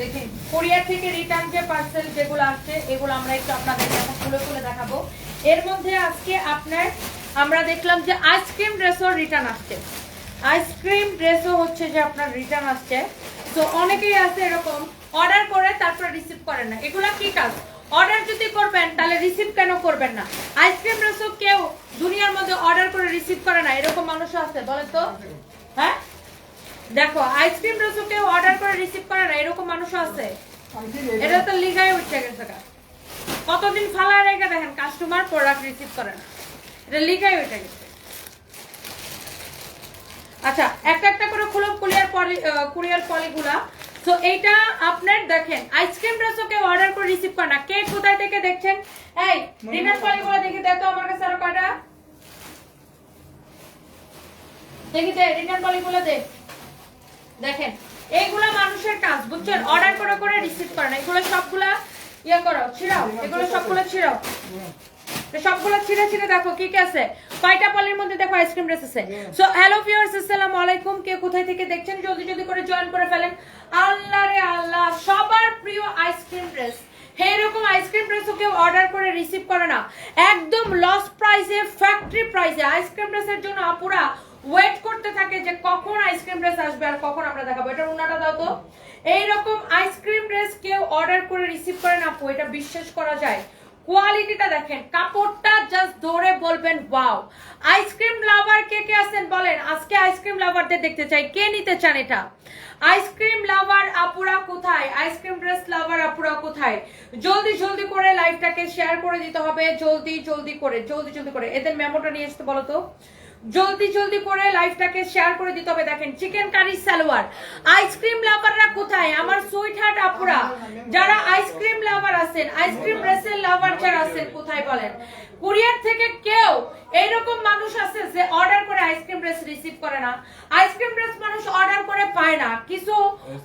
দেখেন কোরিয়া থেকে রিটার্ন যে পার্সেল যেগুলো আসছে এগুলো আমরা একটু আপনাদেরকে এখন খুলে খুলে দেখাবো। এর মধ্যে আজকে আপনার আমরা দেখলাম যে আইসক্রিম ড্রেসও রিটার্ন আসছে, আইসক্রিম ড্রেসও হচ্ছে যে আপনার রিটার্ন আসছে। তো অনেকেই আছে এরকম অর্ডার করে তারপর রিসিভ করেন না, এগুলা কি কাজ? অর্ডার যদি করবেন তাহলে রিসিভ কেন করবেন না? আইসক্রিম ড্রেসও কেউ দুনিয়ার মধ্যে অর্ডার করে রিসিভ করে না, এরকম মানুষও আছে বলেন তো? হ্যাঁ দেখো আইসক্রিম ড্রেসও কেউ অর্ডার করে রিসিভ করে না, এরকম মানুষও আছে। এটা তো লিগাই উঠে গেছে, কতদিন ফালা রেখে দেখেন কাস্টমার প্রোডাক্ট রিসিভ করে না, এটা লিগাই উঠে গেছে। আচ্ছা একটা একটা করে খুলো কুরিয়ার পলিগুলা। তো এইটা আপনার দেখেন আইসক্রিম ড্রেসও কেউ অর্ডার করে রিসিভ করে না। কে কোথায় থেকে দেখছেন? এই রিটার্ন পলিগুলো দেখি দে তো আমার কাছে আরো কয়টা দেখি দে, রিটার্ন পলিগুলো দে। দেখেন এইগুলা মানুষের কাজ বুঝছেন, অর্ডার করে করে রিসিভ করে না, এগুলো সবগুলা ইয়ে করো ছিড়াও, এগুলো সবগুলো ছিড়াও, সবগুলো ছিঁড়ে ছিঁড়ে দেখো কি কি আছে, কয়টা পলির মধ্যে দেখো আইসক্রিম ড্রেস আছে। সো হ্যালো ভিউয়ার্স, আসসালামু আলাইকুম। কে কোথায় থেকে দেখছেন জলদি জলদি করে জয়েন করে ফেলেন। আল্লাহ রে আল্লাহ, সবার প্রিয় আইসক্রিম ড্রেস, এরকম আইসক্রিম ড্রেসও কেউ অর্ডার করে রিসিভ করে না, একদম লস প্রাইসে ফ্যাক্টরি প্রাইসে আইসক্রিম ড্রেসের জন্য আপুরা ওয়েট করতে থাকে যে কখন আইসক্রিম ড্রেস আসবে আর কখন আমরা দেখাবো। এটা উনাটা দাও তো। এইরকম আইসক্রিম ড্রেস কেউ অর্ডার করে রিসিভ করে না আপু, এটা বিশ্বাস করা যায়। কোয়ালিটিটা দেখেন, কাপড়টা জাস্ট ধরে বলবেন ওয়াও। আইসক্রিম লাভার কে কে আছেন বলেন, আজকে আইসক্রিম লাভারদের দেখতে চাই, কে নিতে চান এটা? আইসক্রিম লাভার আপুরা কোথায়? আইসক্রিম ড্রেস লাভার আপুরা কোথায়? জলদি জলদি করে লাইভটাকে শেয়ার করে দিতে হবে, জলদি জলদি করে এদের মেমোটা নিয়ে আসতে বলো তো। জলদি জলদি করে লাইভটাকে শেয়ার করে দিতে হবে। দেখেন চিকেন কারি সালোয়ার, আইসক্রিম লাভাররা কোথায়? আমার সুইট হার্ট আপুরা যারা আইসক্রিম লাভার আছেন, আইসক্রিম ড্রেসের লাভার যারা আছেন কোথায় বলেন? কুরিয়ার থেকে কেউ এইরকম মানুষ আছে যে অর্ডার করে আইসক্রিম ড্রেস রিসিভ করে না, আইসক্রিম ড্রেস মানুষ অর্ডার করে পায় না। কিছু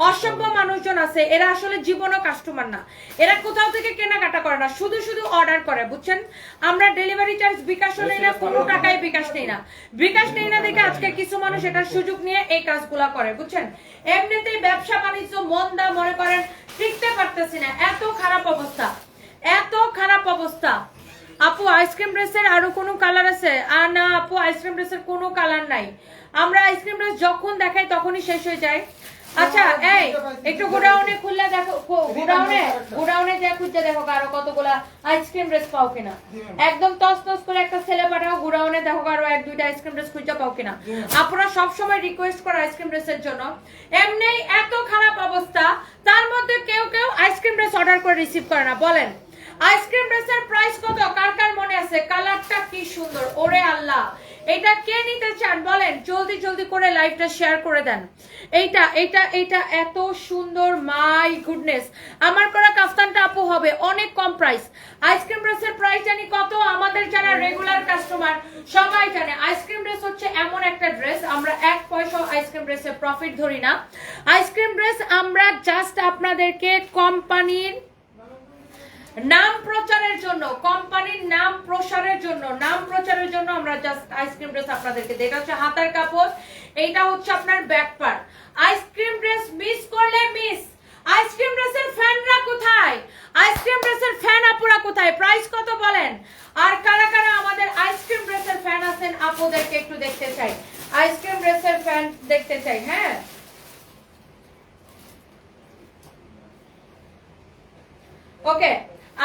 অসভ্য মানুষজন আছে, এরা আসলে জীবনও কাস্টমার না, এরা কোথাও থেকে কেনাকাটা করে না, শুধু শুধু অর্ডার করে বুঝছেন। আমরা ডেলিভারি চার্জ বিকাশও নেই না, কোনো টাকায় বিকাশ নেই না, বিকাশ নেই না দেখে আজকে কিছু মানুষ এটার সুযোগ নিয়ে এই কাজগুলা করে বুঝছেন। এমনিতেই ব্যবসা বাণিজ্য মন্দা, মনে করেন টিকতে পারতেছি না, এত খারাপ অবস্থা, এত খারাপ অবস্থা। আপু আইসক্রিম ড্রেসের আরো কোনো কালার আছে? আর না আপু আইসক্রিম ড্রেসের কোনো কালার নাই, আমরা আইসক্রিম ড্রেস যখন দেখাই তখনই শেষ হয়ে যায়। আচ্ছা এই একটু গোডাউনে খুললে দেখো, গোডাউনে যা খুঁজে দেখো আরো কতগুলা আইসক্রিম ড্রেস পাও কিনা, একদম তস তস করে একটা ছেলে পাঠাও গোডাউনে দেখো আরো এক দুইটা আইসক্রিম ড্রেস খুঁজে পাও কিনা। আপনারা সবসময় রিকোয়েস্ট করে আইসক্রিম ড্রেসের জন্য, এমনি এত খারাপ অবস্থা, তার মধ্যে কেউ কেউ আইসক্রিম ড্রেস অর্ডার করে রিসিভ করে না। বলেন আইসক্রিম ড্রেসের প্রাইস কত? কার কার মনে আছে? কালারটা কি সুন্দর, ওরে আল্লাহ, এটা কে নিতে চান বলেন? জলদি জলদি করে লাইভটা শেয়ার করে দেন। এইটা এইটা এইটা এত সুন্দর, মাই গুডনেস। আমার পরা কাফতানটা আপু হবে অনেক কম প্রাইস। আইসক্রিম ড্রেসের প্রাইস জানি কত, আমাদের যারা রেগুলার কাস্টমার সবাই জানে। আইসক্রিম ড্রেস হচ্ছে এমন একটা ড্রেস, আমরা এক পয়সা আইসক্রিম ড্রেসে প্রফিট ধরি না। আইসক্রিম ড্রেস আমরা জাস্ট আপনাদেরকে কোম্পানির নাম প্রচারের জন্য, কোম্পানির নাম প্রসারের জন্য, নাম প্রচারের জন্য আমরা জাস্ট আইসক্রিম ড্রেস আপনাদেরকে দেই। এটা হচ্ছে হাতার কাপড়, এইটা হচ্ছে আপনার back part. Ice cream dress miss করলে মিস। আইসক্রিম ড্রেসের ফ্যানরা কোথায়? আইসক্রিম ড্রেসের ফ্যান আপুরা কোথায়? প্রাইস কত বলেন? আর কারা কারা আমাদের আইসক্রিম ড্রেসের ফ্যান আছেন আপুদেরকে একটু দেখতে চাই, আইসক্রিম ড্রেসের ফ্যান দেখতে চাই। হ্যাঁ ওকে,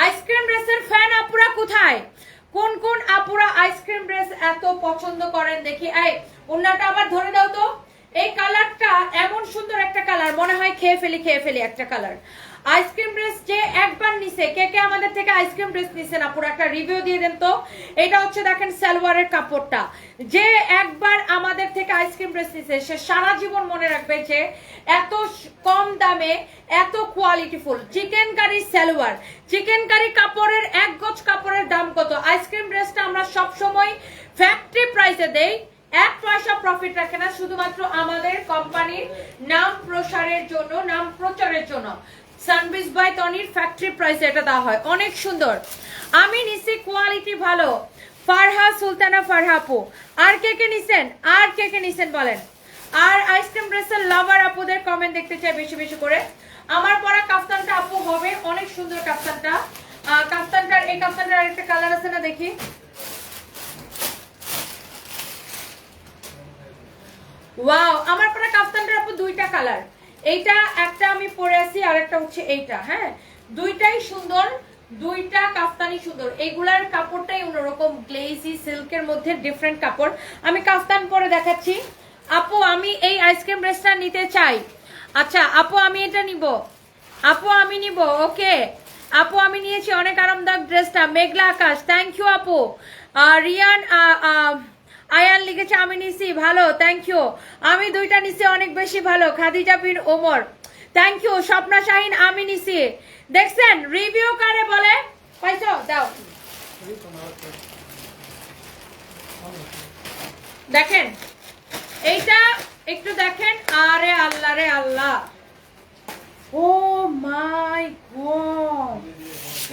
আইসক্রিম ড্রেসের ফ্যান আপুরা কোথায়? কোন কোন আপুরা আইসক্রিম ড্রেস এত পছন্দ করেন দেখি। এই ওন্নাটা আবার ধরে দাও তো। এই কালারটা এমন সুন্দর একটা কালার, মনে হয় খেয়ে ফেলি একটা কালার। আইসক্রিম ড্রেস যে একবার নিছে, কে কে আমাদের থেকে আইসক্রিম ড্রেস নিছেন আপুরা একটা রিভিউ দিয়ে দেন তো। এটা হচ্ছে দেখেন সালোয়ারের কাপড়টা, যে একবার আমাদের থেকে আইসক্রিম ড্রেস নিছে সে সারা জীবন মনে রাখবে যে এত কম দামে এত qualityful chikankari salwar. Chikankari কাপড়ের এক গজ কাপড়ের দাম কত? আইসক্রিম ড্রেসটা আমরা সব সময় ফ্যাক্টরি প্রাইসে দেই, এক পয়সা প্রফিট রাখে না, শুধুমাত্র আমাদের কোম্পানির নাম প্রসারের জন্য, নাম প্রচারের জন্য। সানবিজ বাই তনির ফ্যাক্টরি প্রাইসে এটা দেওয়া হয়, অনেক সুন্দর। আমি নিছি কোয়ালিটি ভালো, ফারহা সুলতানা ফারহা আপু। আর কে কে নিছেন? আর কে কে নিছেন বলেন? আর আইসক্রিম ড্রেসের লাভার আপুদের কমেন্ট দেখতে চাই বেশি বেশি করে। আমার পরা কাফতানটা আপু হবে অনেক সুন্দর কাফতানটা। কাফতানটার এই কাফতানটার আরেকটা কালার আছে না, দেখি। ওয়াও, আমার পরা কাফতানটার আপু দুইটা কালার, এইটা একটা আমি পরে আছি আর একটা হচ্ছে এইটা। হ্যাঁ, দুইটাই সুন্দর, দুইটা কাফতানি সুন্দর। এইগুলার কাপড়টাই অন্যরকম, গ্লেজি সিল্কের মধ্যে ডিফারেন্ট কাপড়। আমি কাফতান পরে দেখাচ্ছি। আপু আমি এই আইসক্রিম ড্রেসটা নিতে চাই। আচ্ছা আপু আমি এটা নিব, আপু আমি নিব। ওকে আপু আমি নিয়েছি, অনেক আরামদায়ক ড্রেসটা, মেঘলা আকাশ। থ্যাংক ইউ আপু। রিয়ান আয়ান লিখেছে আমি নিছি, ভালো, থ্যাংক ইউ। আমি দুইটা নিছি, অনেক বেশি ভালো। খাদিজা বিন ওমর, থ্যাংক ইউ। স্বপ্না শাহিন আমি নিছি। দেখছেন রিভিউ কারে বলে, পাইছো দাও। দেখেন এইটা একটু দেখেন, আরে আল্লাহ রে আল্লাহ, ও মাই গড,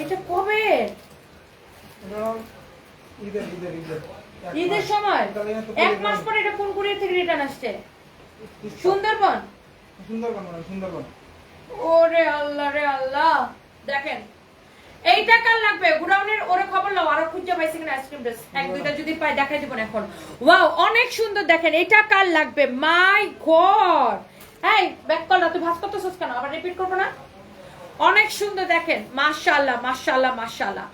এটা কবে? ঈদের সময়, এক মাস পরে। এটা কোন কুরিয়ার থেকে রিটার্ন আসছে? সুন্দরবন। সুন্দরবন। ওরে আল্লাহ রে আল্লাহ। দেখেন এইটা কার লাগবে? গুডাউনের ওরে খবর নাও, আরো খুঁজে পাইছি কিনা আইসক্রিম ড্রেস। এক দুইটা যদি পাই দেখাই দিব এখন। ওয়াও অনেক সুন্দর। দেখেন এটা কার লাগবে? মাই গড। এই ব্যাক কল না, তুই ভাস করতেছস কেন? আবার রিপিট করব না? অনেক সুন্দর। দেখেন মাশাআল্লাহ মাশাআল্লাহ মাশাআল্লাহ।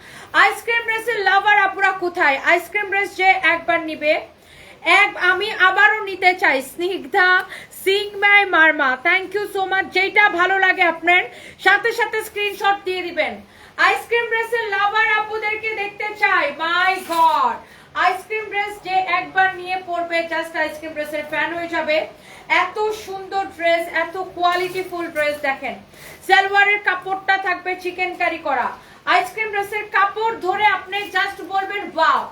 আইসক্রিম ড্রেসের লাভার আপুরা কোথায়? আইসক্রিম ড্রেস যে একবার নিবে, আমি আবারও নিতে চাই। স্নিগ্ধা সিং মাই মারমা, থ্যাংক ইউ সো মাচ। যেটা ভালো লাগে আপনার সাথে সাথে স্ক্রিনশট দিয়ে দিবেন। আইসক্রিম ড্রেসের লাভার আপুদেরকে দেখতে চাই। মাই গড, আইসক্রিম ড্রেস যে একবার নিয়ে পড়বে জাস্ট আইসক্রিম ড্রেসের ফ্যান হয়ে যাবে। এত সুন্দর ড্রেস, এত কোয়ালিটিফুল ড্রেস। দেখেন সালোয়ারের কাপড়টা থাকবে চিকেন কারি করা। আইসক্রিম ড্রেসের কাপড় ধরে আপনি জাস্ট বলবেন ওয়াও,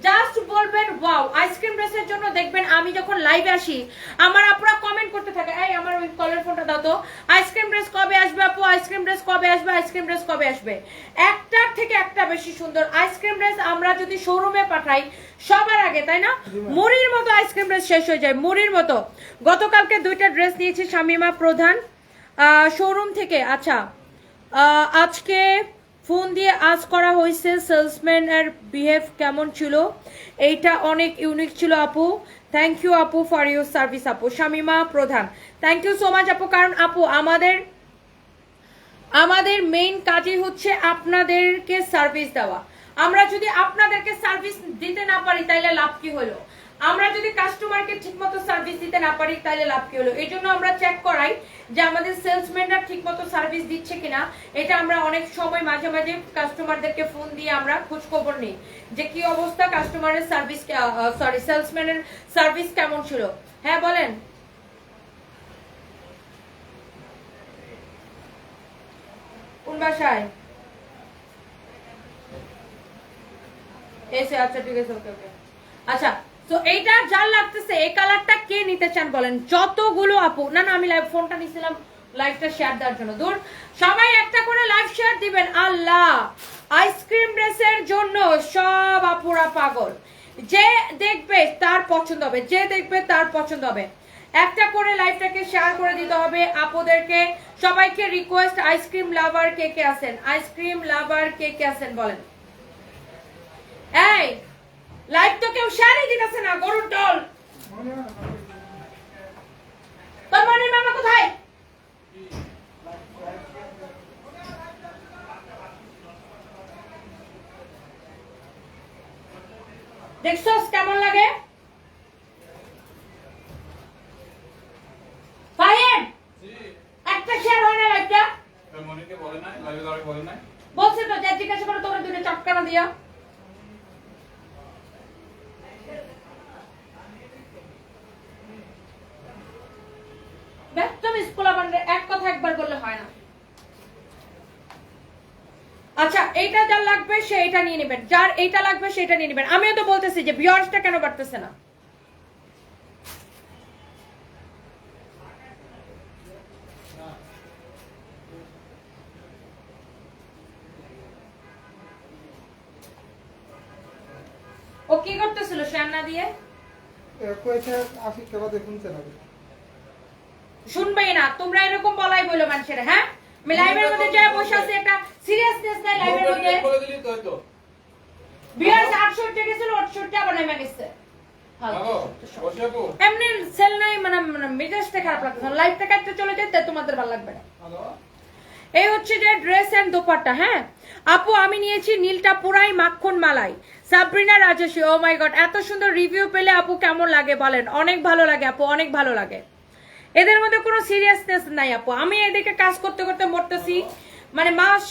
জাস্ট বলবেন ওয়াও। আইসক্রিম ড্রেসের জন্য দেখবেন আমি যখন লাইভে আসি আমার আপুরা কমেন্ট করতে থাকে, এই আমার ওই কলার ফোনটা দাও তো, আইসক্রিম ড্রেস কবে আসবে আপু, আইসক্রিম ড্রেস কবে আসবে, আইসক্রিম ড্রেস কবে আসবে। একটার থেকে একটা বেশি সুন্দর আইসক্রিম ড্রেস আমরা যদি শোরুমে পাঠাই সবার আগে, তাই না? মুড়ির মতো আইসক্রিম ড্রেস শেষ হয়ে যায়, মুড়ির মতো। গতকালকে দুইটা ড্রেস নিয়েছি শামিমা প্রধান শোরুম থেকে। আচ্ছা আজকে ফোন দিয়ে আজ করা হয়েছে, সেলসম্যান এর বিহেভ কেমন ছিল? এইটা অনেক ইউনিক ছিল আপু, থ্যাংক ইউ আপু ফর ইউর সার্ভিস আপু। শামিমা প্রধান, থ্যাংক ইউ সো মাচ আপু। কারণ আপু আমাদের মেইন কাজই হচ্ছে আপনাদেরকে সার্ভিস দেওয়া। আমরা যদি আপনাদেরকে সার্ভিস দিতে না পারি তাইলে লাভ কি হলো? আমরা যদি কাস্টমারকে ঠিকমতো সার্ভিস দিতে না পারি তাহলে লাভ কি হলো? এই জন্য আমরা চেক করাই যে আমাদের সেলসম্যানরা ঠিকমতো সার্ভিস দিচ্ছে কিনা। এটা আমরা অনেক সময় মাঝে মাঝে কাস্টমারদেরকে ফোন দিয়ে আমরা খোঁজ খবর নিই যে কি অবস্থা, কাস্টমারের সার্ভিস সেলসম্যানের সার্ভিস কেমন ছিল। হ্যাঁ বলেন। কোন বাসায় এসে? আচ্ছা ঠিক আছে, ওকে ওকে। আচ্ছা তো এইটা যার লাগতেছে এই কালারটা কে নিতে চান বলেন? যতগুলো আপু, না না আমি লাইভ ফোনটা নিছিলাম লাইভটা শেয়ার দেওয়ার জন্য। দূর, সবাই একটা করে লাইভ শেয়ার দিবেন। আল্লাহ, আইসক্রিম ড্রেসের জন্য সব আপুরা পাগল। যে দেখবে তার পছন্দ হবে, যে দেখবে তার পছন্দ হবে। একটা করে লাইভটাকে শেয়ার করে দিতে হবে আপুদেরকে। সবাইকে রিকোয়েস্ট, আইসক্রিম লাভার কে কে আছেন? আইসক্রিম লাভার কে কে আছেন বলেন? এই লাইভ তো কেউ শেয়ারই দিতেছে না, গরুর দল। তোর মনির মামা কোথায়? দেখছস কেমন লাগে? ফাহিম একটা শেয়ার হয় না লাইভটা? মনিরকে বলে না, লাইভে ধরে বলে না। বলছে তো, যে জিজ্ঞাসা করে তোরা দুটো চটকানা দিয়া। এক কথা একবার বললে হয় না। আচ্ছা এইটা যার লাগবে সে এটা নিয়ে নেবেন, যার এইটা লাগবে সেটা নিয়ে নেবেন। আমিও তো বলতেছি যে ভিউয়ার্সটা কেন বাড়তেছে না। ও কি করতেছিল শেয়ার না দিয়ে? শুনবেই না তোমরা, এরকম বলাই বলো মানুষের। হ্যাঁ, আমি লাইভের মধ্যে যা বসে আছি, একটা সিরিয়াসনেস নাই লাইভের মধ্যে। ভিউয়ার্স 68 গেছিল, 68 আবার নেমে গেছে। এমনি সেল নাই, মানে মেজাজটা খারাপ লাগছে। লাইভটা কাটতে চলে যেতে তোমাদের ভালো লাগবে না। এই হচ্ছে যে ড্রেস এন্ড দোপাট্টা। হ্যাঁ আপু, আমি নিয়েছি নীলটা পুরাই মাখন মালাই। সাবরিনা রাজেশী, ও মাই গড, এত সুন্দর রিভিউ পেলে আপু কেমন লাগে বলেন? অনেক ভালো লাগে আপু, অনেক ভালো লাগে। এদের মধ্যে কোনো সিরিয়াসনেস নাই আপু। আমি এদিকে কাজ করতে করতে মরতেছি, মানে মাস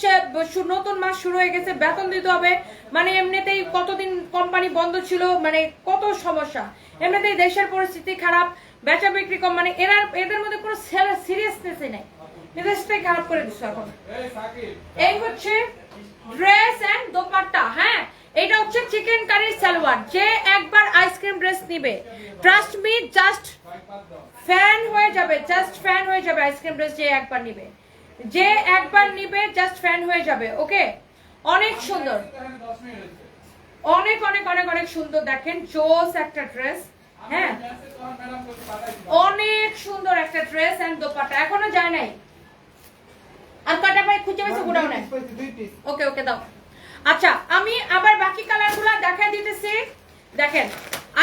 নতুন মাস শুরু হয়ে গেছে, বেতন দিতে হবে, মানে এমনিতেই কতদিন কোম্পানি বন্ধ ছিল, মানে কত সমস্যা, এমনিতেই দেশের পরিস্থিতি খারাপ, বেচা বিক্রি কম, মানে এদের মধ্যে কোনো সিরিয়াসনেসই নাই। মেজাজটাই খারাপ করে দিচ্ছে এখন। এই হচ্ছে ড্রেস এন্ড দোপাট্টা। হ্যাঁ, এটা হচ্ছে চিকেন কারি সালোয়ার। যে একবার আইসক্রিম ড্রেস নিবে, ট্রাস্ট মি, জাস্ট ফ্যান হয়ে যাবে, জাস্ট ফ্যান হয়ে যাবে। আইসক্রিম ড্রেস যে একবার নিবে, যে একবার নিবে জাস্ট ফ্যান হয়ে যাবে। ওকে, অনেক সুন্দর, অনেক অনেক অনেক অনেক সুন্দর। দেখেন জোস একটা ড্রেস। হ্যাঁ, অনেক সুন্দর একটা ড্রেস এন্ড দোপাট্টা। এখনো যায় নাই, আর কটা পাই খুঁজে পেয়েছো? গুড়াও নাই। ওকে ওকে দাও। আচ্ছা, আমি আবার বাকি কালারগুলো দেখাই দিতেছি। দেখেন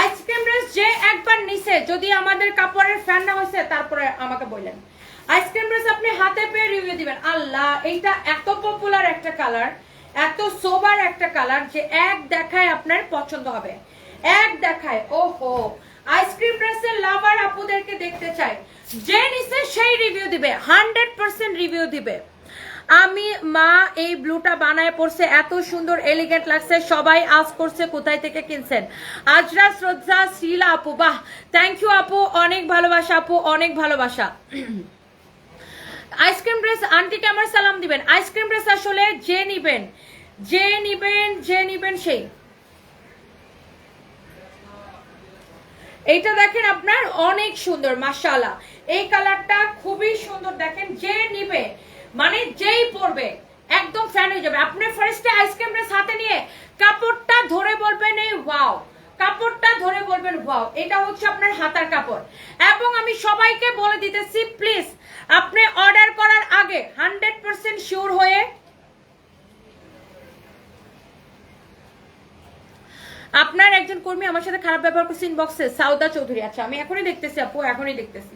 আইসক্রিম ড্রেস যে একবার নিছে, যদি আমাদের কাপড়ের ফ্যান না হয়েছে তারপরে আমাকে বললেন। আইসক্রিম ড্রেস আপনি হাতে পেয়ে রিভিউ দিবেন। আল্লাহ, এইটা এত পপুলার একটা কালার, এত সোবার একটা কালার যে এক দেখায় আপনার পছন্দ হবে, এক দেখায়। ওহো, আইসক্রিম ড্রেসের লাভার আপুদেরকে দেখতে চাই। যে নিছে সেই রিভিউ দিবে, 100% রিভিউ দিবে। আমি মা এই ব্লুটা বানায় পড়ছে, এত সুন্দর এলিগেন্ট লাগছে। সবাই আজ করছে কোথায় থেকে কিনছেন। আজরা শ্রদ্ধা শ্রীলা আপু, বাহ, থ্যাংক ইউ আপু, অনেক ভালোবাসা আপু, অনেক ভালোবাসা। আইসক্রিম ড্রেস আন্টিকে আমার সালাম দিবেন। আইসক্রিম ড্রেস আসলে যে নিবেন, যে নিবেন, যে নিবেন সেই। এইটা দেখেন আপনার অনেক সুন্দর, মাশাআল্লাহ। এই কালারটা খুবই সুন্দর। দেখেন যে নিবে, মানে যেই পরবে একদম ফ্যান হয়ে যাবে। আপনি ফার্স্টে আইসক্রিম ড্রেস হাতে নিয়ে কাপড়টা ধরে বলবেন এই ওয়াও, কাপড়টা ধরে বলবেন ওয়াও। এটা হচ্ছে আপনার হাতার কাপড়। এবং আমি সবাইকে বলে দিতেছি, প্লিজ আপনি অর্ডার করার আগে 100% শিওর হয়ে আপনার একজন কর্মী আমার সাথে খারাপ ব্যবহার করছে ইনবক্সে, সাউদা চৌধুরী। আচ্ছা, আমি এখনই দেখতেছি আপু, এখনই দেখতেছি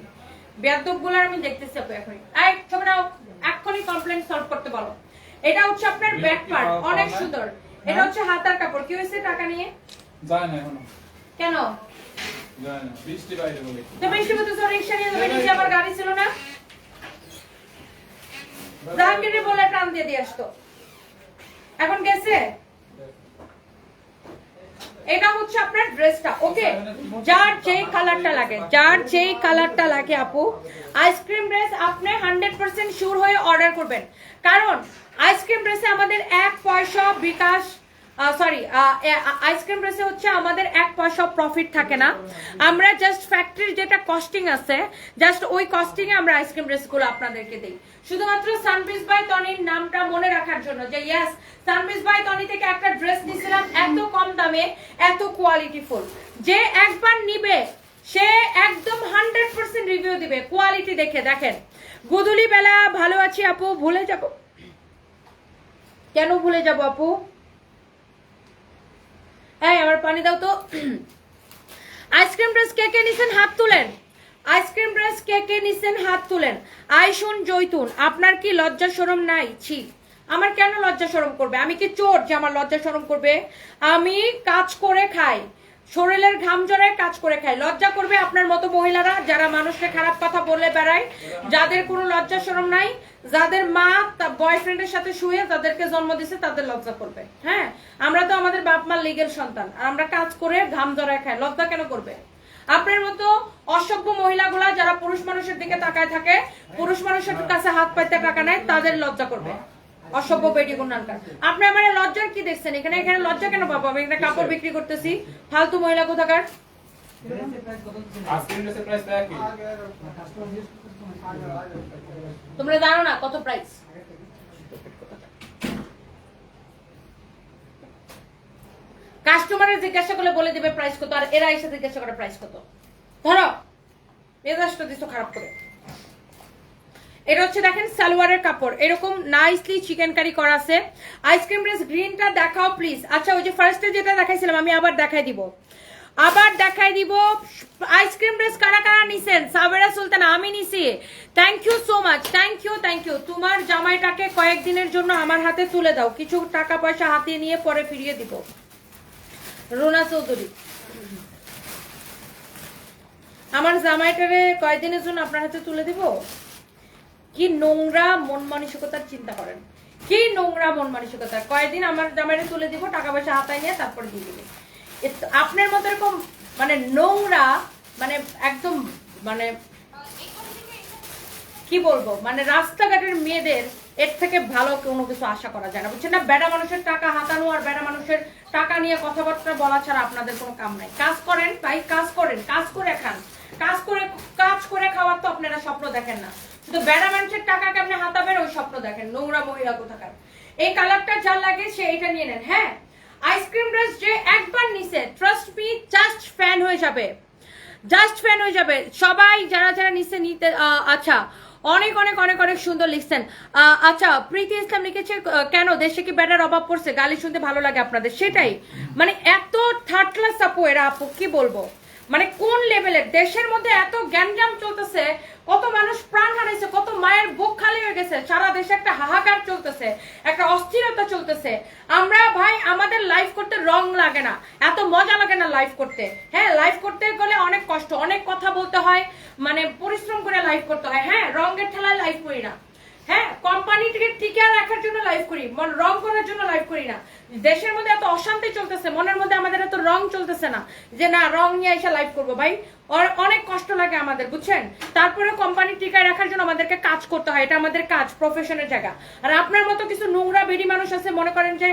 বেয়াদবগুলার, আমি দেখতেছি আপু এখনই। এই ছবি নাও, এখনই কমপ্লেইন সলভ করতে বলো। এটা হচ্ছে আপনার ব্যাক পার্ট, অনেক সুন্দর। এটা হচ্ছে হাতার কাপড়। কি হয়েছে টাকা নিয়ে? যায় না এখনো। কেন যায় না? বৃষ্টি বাইরে বলে। তো বৃষ্টি মতো তো রিকশা নিয়ে যাবে, নিচে আবার গাড়ি ছিল না? জাহাঙ্গীরে বলে টান দিয়ে আসতো, এখন গেছে। এটা হচ্ছে আপনার ড্রেসটা। ওকে, যার যেই কালারটা লাগে, যার যেই কালারটা লাগে আপু, আইসক্রিম ড্রেস আপনি 100% শিওর হয়ে অর্ডার করবেন। কারণ আইসক্রিম ড্রেসে আমাদের 1 পয়সা বিকাশ, সরি, আইসক্রিম ড্রেসে হচ্ছে আমাদের 1 পয়সা প্রফিট থাকে না। আমরা জাস্ট ফ্যাক্টরির যেটা কস্টিং আছে, জাস্ট ওই কস্টিং এ আমরা আইসক্রিম ড্রেসগুলো আপনাদেরকে দিই, শুধুমাত্র সানবিজ বাই তনির নামটা মনে রাখার জন্য, যে ইয়েস সানবিজ বাই তনি থেকে একটা ড্রেস নিছিলাম এত কম দামে, এত কোয়ালিটিফুল। যে একবার নিবে সে একদম 100% রিভিউ দিবে কোয়ালিটি দেখে। দেখেন গুদুলি বেলা, ভালো আছি আপু। ভুলে যাব কেন? ভুলে যাব আপু? এই আমার পানি দাও তো। আইসক্রিম ড্রেস কে কে নিছেন হাত তুলেন। আইসক্রিম ড্রেস কে কে নিছেন হাত তুলেন। আইসুন জৈতুন, আপনার কি লজ্জা শরম নাই? ছি, আমার কেন লজ্জা শরম করবে? আমি কি চোর যে আমার লজ্জা শরম করবে? আমি কাজ করে খাই, শরীরের ঘাম জড়ায় কাজ করে খাই। লজ্জা করবে আপনার মতো মহিলারা যারা মানুষকে খারাপ কথা বলে বেড়ায়, যাদের কোনো লজ্জা শরম নাই, যাদের মা বয়ফ্রেন্ডের সাথে শুয়ে তাদেরকে জন্ম দিছে, তাদের লজ্জা করবে। হ্যাঁ, আমরা তো আমাদের বাপ মার লিগেল সন্তান, আর আমরা কাজ করে ঘাম জড়ায় খাই, লজ্জা কেন করবে? আপনার মতো অসভ্য মহিলাগুলা যারা পুরুষ মানুষের দিকে তাকায় থাকে, পুরুষ মানুষের কাছে হাত পাইতে টাকা নেয়, তাদের লজ্জা করবে। অসভ্য বেটি গুণানকার। আপনি আমার লজ্জার কি দেখছেন? এখানে এখানে লজ্জা কেন পাবো? আমি এখানে কাপড় বিক্রি করতেছি, ফালতু মহিলা কোথাকার। তোমরা জানো না কত প্রাইস? কাস্টমারের জিজ্ঞাসা করলে বলে দেবে প্রাইস কত, আর এরা এসে জিজ্ঞাসা করে প্রাইস কত। ধরো মেজাজটা দিছো খারাপ করে। এটা হচ্ছে দেখেন সালোয়ারের কাপড়, এরকম নাইসলি চিকেন কারি করা আছে। আইসক্রিম ড্রেস গ্রিনটা দেখাও প্লিজ। আচ্ছা ওই যে ফার্স্টে যেটা দেখাইছিলাম আমি আবার দেখাই দিব, আইসক্রিম ড্রেস কারা কারা নিছেন? সাবেরা সুলতানা, আমি নিছি। Thank you so much, thank you. তোমার জামাইটাকে কয়েকদিনের জন্য আমার হাতে তুলে দাও, কিছু টাকা পয়সা হাতে নিয়ে পরে ফিরিয়ে দিব। রুনা চৌধুরী, আমার জামাইটারে কয়েকদিনের জন্য আপনার হাতে তুলে দিব? কি নোংরা মন মানসিকতার চিন্তা করেন, কি নোংরা মন মানসিকতা। কয়েকদিন আমার জামাইরে তুলে দিব, টাকা পয়সা হাতায় নিয়ে তারপর দিয়ে দিবে। আপনার মতো এরকম মানে নোংরা, মানে একদম মানে কি বলবো, মানে রাস্তাঘাটের মেয়েদের এর থেকে ভালো কোনো কিছু আশা করা যায় না, বুঝছেন না? বেড়া মানুষের টাকা হাতানো আর বেড়া মানুষের টাকা নিয়ে কথাবার্তা বলা ছাড়া আপনাদের কোনো কাম নাই। কাজ করেন ভাই, কাজ করেন, কাজ করে খান, কাজ করে খাওয়ার তো আপনারা স্বপ্ন দেখেন না, শুধু বেড়া মানুষের টাকা কেমনে হাতাবেন ওই স্বপ্ন দেখেন। নোংরা মহিলা কোথাকার। এই কালারটা যার লাগে সে এটা নিয়ে নেন। হ্যাঁ, আইসক্রিম ড্রেস যে একবার নিছে ট্রাস্ট মি জাস্ট ফ্যান হয়ে যাবে, সবাই যারা যারা নিচে নিতে। আচ্ছা অনেক অনেক অনেক অনেক সুন্দর লিখছেন। আচ্ছা প্রীতি ইসলাম লিখেছে কেন দেশে কি ব্যাটার অভাব পড়ছে, গালি শুনতে ভালো লাগে আপনাদের? সেটাই মানে এত থার্ড ক্লাস আপু এরা, আপু কি বলবো, মানে কোন লেভেলের দেশের মধ্যে এত গ্যাঞ্জাম চলতেছে, কত মানুষ প্রাণ হারাইছে, কত মায়ের বুক খালি হয়ে গেছে, সারা দেশে একটা হাহাকার চলতেছে, একটা অস্থিরতা চলতেছে। আমরা ভাই আমাদের লাইফ করতে রং লাগে না, এত মজা লাগে না লাইফ করতে। হ্যাঁ, লাইফ করতে গেলে অনেক কষ্ট, অনেক কথা বলতে হয়, মানে পরিশ্রম করে লাইফ করতে হয়। হ্যাঁ, রঙের ঠেলায় লাইফ করি না। হ্যাঁ, কোম্পানিটিকে টিকে রাখার জন্য লাইফ করি, রং করার জন্য লাইফ করি না। দেশের মধ্যে এত অশান্তি চলতেছে, মনের মধ্যে আমাদের এত রং চলতেছে না যে না রং নিয়ে এসে লাইফ করবো। ভাই অনেক কষ্ট লাগে আমাদের, বুঝছেন? তারপরে কোম্পানি টিকায় রাখার জন্য আমাদেরকে কাজ করতে হয়, এটা আমাদের কাজ, প্রফেশনের জায়গা। আর আপনার মতো কিছু নোংরা বেডি মানুষ আছে, মনে করেন যে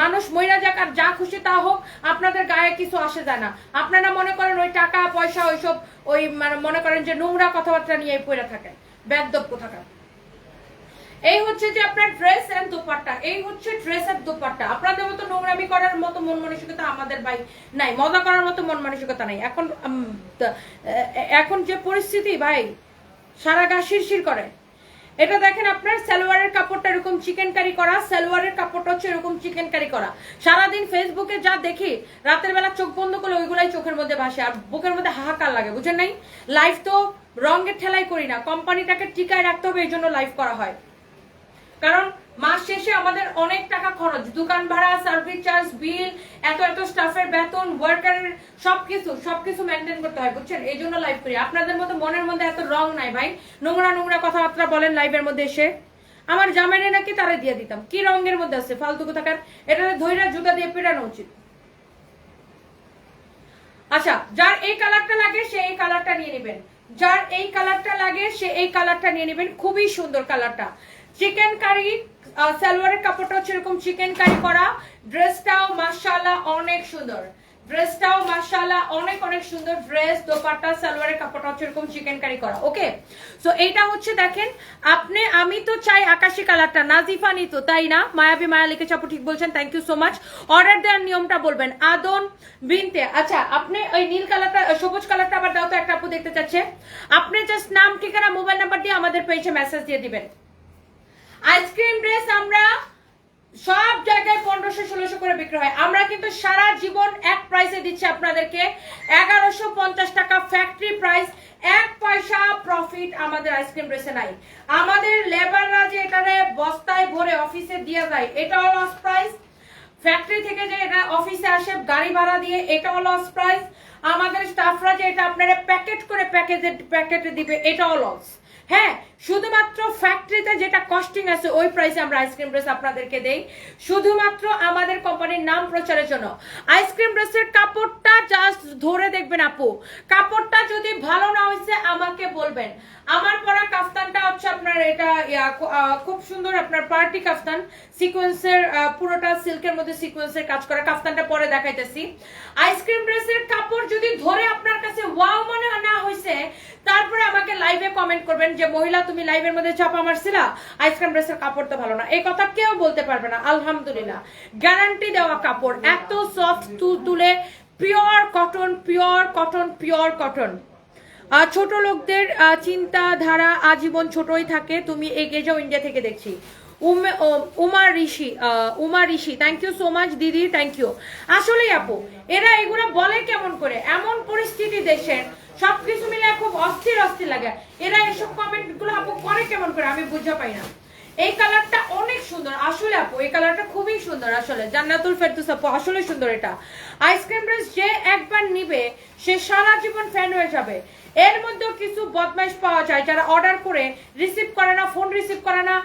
মানুষ মইরা যাক আর যা খুশি তা হোক, আপনাদের গায়ে কিছু আসে যায় না। আপনারা মনে করেন ওই টাকা পয়সা ওইসব ওই মানে মনে করেন যে নোংরা কথাবার্তা নিয়ে পড়ে থাকেন, বেদব কোথাকার। এই হচ্ছে যে আপনার ড্রেস এন্ড দোপাট্টা, এই হচ্ছে ড্রেস এর দোপাট্টা। আপনাদের মতো নোংরামি করার মতো মন মানসিকতা আমাদের ভাই নাই, মজা করার মতো মন মানসিকতা নাই। এখন যে পরিস্থিতি ভাই, সারা গা শিরশির করে। এটা দেখেন আপনার সালোয়ারের কাপড়টা এরকম চিকেন কারি করা, সালোয়ারের কাপড়টা হচ্ছে এরকম চিকেন কারি করা। সারাদিন ফেসবুকে যা দেখি, রাতের বেলা চোখ বন্ধ করলে ওইগুলাই চোখের মধ্যে ভাসে আর বুকের মধ্যে হাহাকার লাগে, বুঝেন নাই? লাইফ তো রঙের ঠেলাই করি না, কোম্পানিটাকে টিকায় রাখতে হবে, এই জন্য লাইফ করা হয়। কারণ মাস শেষে আমাদের অনেক টাকা খরচ, দোকান ভাড়া, সার্ভিস চার্জ, বিল, এত এত স্টাফের বেতন, ওয়ার্কারের সবকিছু মেনটেন করতে হয়, বুঝছেন? এই জন্য লাইভ করি। আপনাদের মতো মনের মধ্যে এত রং নাই ভাই, নোংরা নোংরা কথাবার্তা বলেন লাইভের মধ্যে এসে। আমার জামাইরে নাকি তারে দিয়ে দিতাম, কি রঙের মধ্যে আছে ফালতু কোথাকার, এটা ধৈর্য জুতা দিয়ে পেটানো উচিত। আচ্ছা, যার এই কালারটা লাগে সে এই কালারটা নিয়ে নেবেন, যার এই কালারটা লাগে সে এই কালারটা নিয়ে নেবেন। খুবই সুন্দর কালারটা, চিকেন কারি, সালোয়ারের কাপড়টা হচ্ছে এরকম চিকেন কারি করা, ড্রেসটাও মাশাআল্লাহ অনেক সুন্দর, ড্রেসটাও মাশাআল্লাহ অনেক অনেক সুন্দর। ড্রেস, দোপাট্টা, সালোয়ারের কাপড়টা হচ্ছে এরকম চিকেন কারি করা। ওকে, সো এইটা হচ্ছে দেখেন আপনি, আমি তো চাই আকাশি কালারটা, নাজিফা নিতো তাই না? মায়াবী মায়া লিখেছে আপু, ঠিক বলছেন, thank you so much. Order দেওয়ার নিয়মটা বলবেন। আদন বিনতে, আচ্ছা আপনি ওই নীল কালারটা, সবুজ কালারটা আবার দাও তো, একটা আপু দেখতে চাচ্ছে। আপনি জাস্ট নাম, ঠিকানা, মোবাইল নাম্বার দিয়ে আমাদের পেজে মেসেজ দিয়ে দিবেন। আইসক্রিম ড্রেস আমরা সব জায়গায় 1500-1600 করে বিক্রি হয়, আমরা কিন্তু সারা জীবন এক প্রাইসে দিচ্ছি আপনাদেরকে 1150 টাকা ফ্যাক্টরি প্রাইস। 1 পয়সা প্রফিট আমাদের আইসক্রিম ড্রেসে নাই। আমাদের লেবাররা যে এটারে বস্তায় ভরে অফিসে দিয়ে যায়, এটাও লস প্রাইস। ফ্যাক্টরি থেকে যে এটা অফিসে আসে গাড়ি ভাড়া দিয়ে, এটাও লস প্রাইস। আমাদের স্টাফরা যে এটা আপনারা প্যাকেট করে প্যাকেটে দিবে, এটাও লস। হ্যাঁ, শুধুমাত্র ফ্যাক্টরিতে যেটা কস্টিং আছে ওই প্রাইসে আমরা আইসক্রিম ড্রেস আপনাদেরকে দেই, শুধুমাত্র আমাদের কোম্পানির নাম প্রচারের জন্য। আইসক্রিম ড্রেসের কাপড়টা জাস্ট ধরে দেখবেন আপু, কাপড়টা যদি ভালো না হয়েছে আমাকে বলবেন। আমার পরা কাফতানটা হচ্ছে আপনার এটা খুব সুন্দর, আপনার পার্টি কাফতান, সিকোয়েন্সের, পুরোটা সিল্কের মধ্যে সিকোয়েন্সের কাজ করা। কাফতানটা পরে দেখাইতেছি। আইসক্রিম ড্রেসের কাপড় যদি ধরে আপনার কাছে ওয়াও মনে না হয়েছে, তারপরে আমাকে লাইভে কমেন্ট করবেন যে মহিলা তুমি লাইভের মধ্যে চাপ আমার বলছিলা আইসক্রিম ড্রেসের কাপড় তো ভালো না, এই কথা কেউ বলতে পারবে না। আলহামদুলিল্লাহ, গ্যারান্টি দেওয়া কাপড়, এত সফট তুলে, pure cotton, pure cotton, pure cotton. ছোট লোকদের চিন্তাধারা আজীবন ছোটই থাকে, তুমি এগিয়ে যাও, ইন্ডিয়া থেকে দেখছি। উমা ঋষি, থ্যাংক ইউ সো মাচ দিদি, থ্যাংক ইউ। আসলেই আপু, এরা এগুলো বলে কেমন করে? এমন পরিস্থিতি দেশের, সবকিছু মিলে খুব অস্থির অস্থির লাগে, এরা এসব কমেন্ট গুলো আপু করে কেমন করে? আমি বুঝতে পাই না। এই কালারটা অনেক সুন্দর আসলে আপু, এই কালারটা খুবই সুন্দর আসলে। জান্নাতুল ফেরদৌস আপু, আসলে সুন্দর এটা। আইসক্রিম ড্রেস যে একবার নিবে সে সারা জীবন ফ্যান হয়ে যাবে। এর মধ্যেও কিছু বদমাইশ পাওয়া যায় যারা অর্ডার করে রিসিভ করে না, ফোন রিসিভ করে না,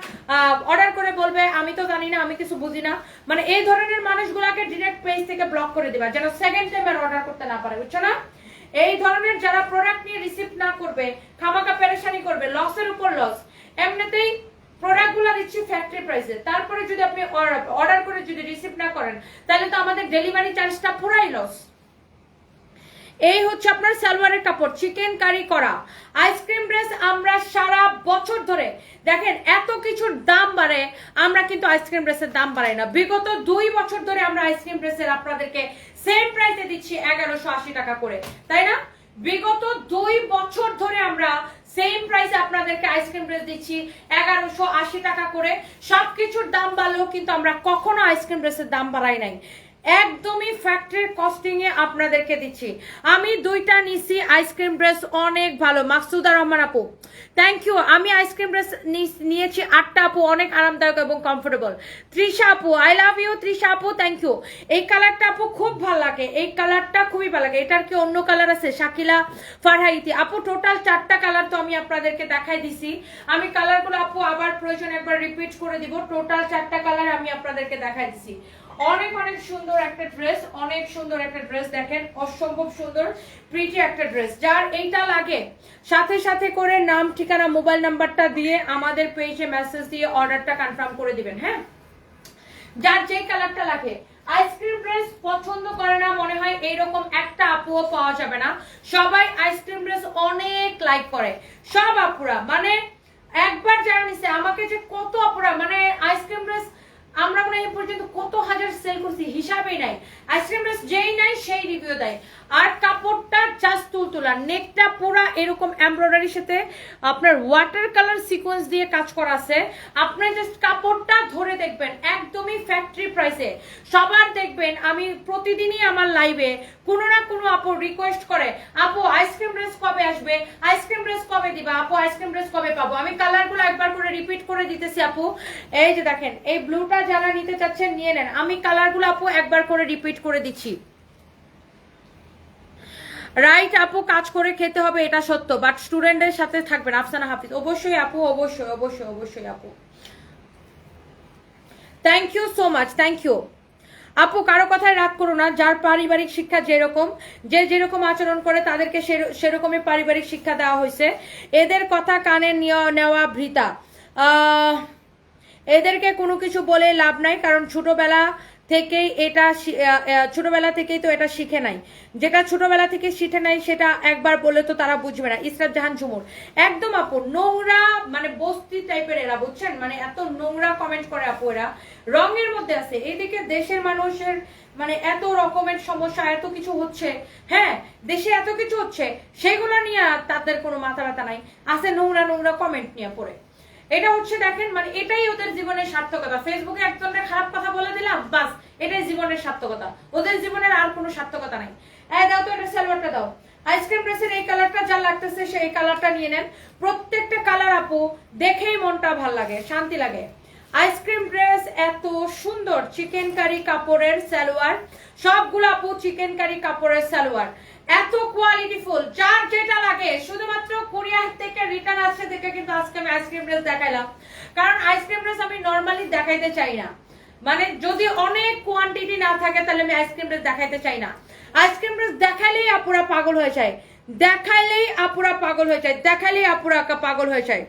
অর্ডার করে বলবে আমি তো জানি না, আমি কিছু বুঝি না। মানে এই ধরনের মানুষগুলোকে ডিরেক্ট পেজ থেকে ব্লক করে দিবা, যেন সেকেন্ড টাইম আর অর্ডার করতে না পারে, বুঝছো না? এই ধরনের যারা প্রোডাক্ট নিয়ে রিসিভ না করবে, খামাকা পেরেশানি করবে, লসের উপর লস। এমনিতেই প্রোডাক্টগুলো দিচ্ছি ফ্যাক্টরি প্রাইসে, তারপরে যদি আপনি অর্ডার করে যদি রিসিভ না করেন তাহলে তো আমাদের ডেলিভারি চার্জটা পুরাই লস। এই হচ্ছে আপনার সালোয়ারের কাপড়, চিকেন কারি করা আইসক্রিম ড্রেস। আমরা সারা বছর ধরে দেখেন এত কিছুর দাম বাড়ে, আমরা কিন্তু আইসক্রিম ড্রেসের দাম বাড়াই না। বিগত 2 বছর ধরে আমরা আইসক্রিম ড্রেসের আপনাদেরকে সেম প্রাইসে দিচ্ছি 1180 টাকা করে, তাই না? বিগত 2 বছর ধরে আমরা সেম প্রাইসে আপনাদেরকে আইসক্রিম ড্রেস দিচ্ছি 1180 টাকা করে। সবকিছুর দাম বাড়লেও কিন্তু আমরা কখনো আইসক্রিম ড্রেসের দাম বাড়াই নাই, একদমই ফ্যাক্টরির কস্টিং এ আপনাদেরকে দিচ্ছি। আমি 2টা নিছি আইসক্রিম ড্রেস, অনেক ভালো। মাকসুদা রহমান আপু, থ্যাংক ইউ। আমি আইসক্রিম ড্রেস নিয়েছি 8টা আপু, অনেক আরামদায়ক এবং কমফোর্টেবল। তৃষা আপু, আই লাভ ইউ তৃষা আপু, থ্যাংক ইউ। এই কালারটা আপু খুব ভালো লাগে, এই কালারটা খুবই ভালো লাগে। এটার কি অন্য কালার আছে? শাকিলা ফারহাইতি আপু, টোটাল 4টা কালার তো আমি আপনাদেরকে দেখাই দিছি। আমি কালারগুলো আপু আবার প্রয়োজন একবার রিপিট করে দিব। টোটাল 4টা কালার আমি আপনাদেরকে দেখাই দিছি। অনেক অনেক সুন্দর একটা ড্রেস, অনেক সুন্দর একটা ড্রেস, দেখেন অসম্ভব সুন্দর প্রিটি একটা ড্রেস। যার এইটা লাগে সাথে সাথে করে নাম, ঠিকানা, মোবাইল নাম্বারটা দিয়ে আমাদের পেজে মেসেজ দিয়ে অর্ডারটা কনফার্ম করে দিবেন। হ্যাঁ, যার যেই কালারটা লাগে। আইসক্রিম ড্রেস পছন্দ করে না মনে হয় এইরকম একটা আপুও পাওয়া যাবে না। সবাই আইসক্রিম ড্রেস অনেক লাইক করে, সব আপুরা। মানে একবার যারা নিছে আমাকে যে কত আপুরা, মানে আইসক্রিম ড্রেস আমরা মনে এই পর্যন্ত কত হাজার সেল করছি হিসাবেই নাই। আইসক্রিম ড্রেস যেই নাই সেই রিভিউ দেয়। আর কাপড়টা জাস্ট তুলতুলা, নেকটা পুরা এরকম এমব্রয়ডারির সাথে আপনার ওয়াটার কালার সিকোয়েন্স দিয়ে কাজ করা আছে। আপনি জাস্ট কাপড়টা ধরে দেখবেন, একদমই ফ্যাক্টরি প্রাইসে। সবার দেখবেন আমি প্রতিদিনই আমার লাইভে কোনো না কোনো আপু রিকোয়েস্ট করে, আপু আইসক্রিম ড্রেস কবে আসবে, আইসক্রিম ড্রেস কবে দিবা, আপু আইসক্রিম ড্রেস কবে পাবো। আমি কালারগুলো একবার করে রিপিট করে দিতেছি আপু। এই যে দেখেন, এই ব্লুটা যারা নিতে চাচ্ছেন নিয়ে নেন। আমি কালারগুলো আপু একবার করে রিপিট করে দিচ্ছি। রাইট আপু, কাজ করে খেতে হবে এটা সত্য, বাট স্টুডেন্টের সাথে থাকবেন। আফসানা হাফিজ, অবশ্যই আপু, অবশ্যই অবশ্যই অবশ্যই আপু। Thank you so much, thank you আপু। কারো কথায় রাগ করো না, যার পারিবারিক শিক্ষা যেরকম, যে যেরকম আচরণ করে তাদেরকে সেরকমই পারিবারিক শিক্ষা দেওয়া হয়েছে। এদের কথা কানে নেওয়া বৃথা। এদেরকে কোনো কিছু বলে লাভ নাই, কারণ ছোটবেলা থেকেই তো এটা শিখে নাই। যেটা ছোটবেলা থেকে শিখে নাই সেটা একবার বলে তো তারা বুঝবে না। ইসরাত জাহান ঝুমুর, একদম আপু নোংরা, মানে বস্তি টাইপের এরা, বুঝছেন? মানে এত নোংরা কমেন্ট করে আপু, এরা রঙের মধ্যে আছে। এইদিকে দেশের মানুষের মানে এত রকমের সমস্যা, এত কিছু হচ্ছে, হ্যাঁ দেশে এত কিছু হচ্ছে, সেগুলো নিয়ে তাদের কোনো মাথা ব্যথা নাই, আছে নোংরা নোংরা কমেন্ট নিয়ে পড়ে। এটা হচ্ছে দেখেন, মানে এটাই ওদের জীবনের সার্থকতা। ফেসবুকে একজনের খারাপ কথা বলে দিলাম, বাস এটাই জীবনের সার্থকতা। ওদের জীবনের আর কোনো সার্থকতা নাই। দাও তো এটা, সালোয়ারটা দাও। আইসক্রিম ড্রেসের এই কালারটা যা লাগতেছে সেই কালারটা নিয়ে নেন। প্রত্যেকটা কালার আপু দেখেই মনটা ভাল লাগে, শান্তি লাগে। আইসক্রিম ড্রেস এত সুন্দর, চিকেন কারি কাপড়ের সালোয়ার, সবগুলো আপু চিকেন কারি কাপড়ের সালোয়ার, এত কোয়ালিটিফুল। যার যেটা লাগে, শুধুমাত্র কোরিয়া থেকে রিটার্ন আসছে দেখে কিন্তু আজকে আমি আইসক্রিম ড্রেস দেখাইলাম, কারণ আইসক্রিম ড্রেস আমি নর্মালি দেখাইতে চাই না। মানে যদি অনেক কোয়ান্টিটি না থাকে তাহলে আমি আইসক্রিম ড্রেস দেখাইতে চাই না। আইসক্রিম ড্রেস দেখাইলেই আপুরা পাগল হয়ে যায়, দেখাইলেই আপুরা পাগল হয়ে যায়, দেখাইলেই আপুরা পাগল হয়ে যায়।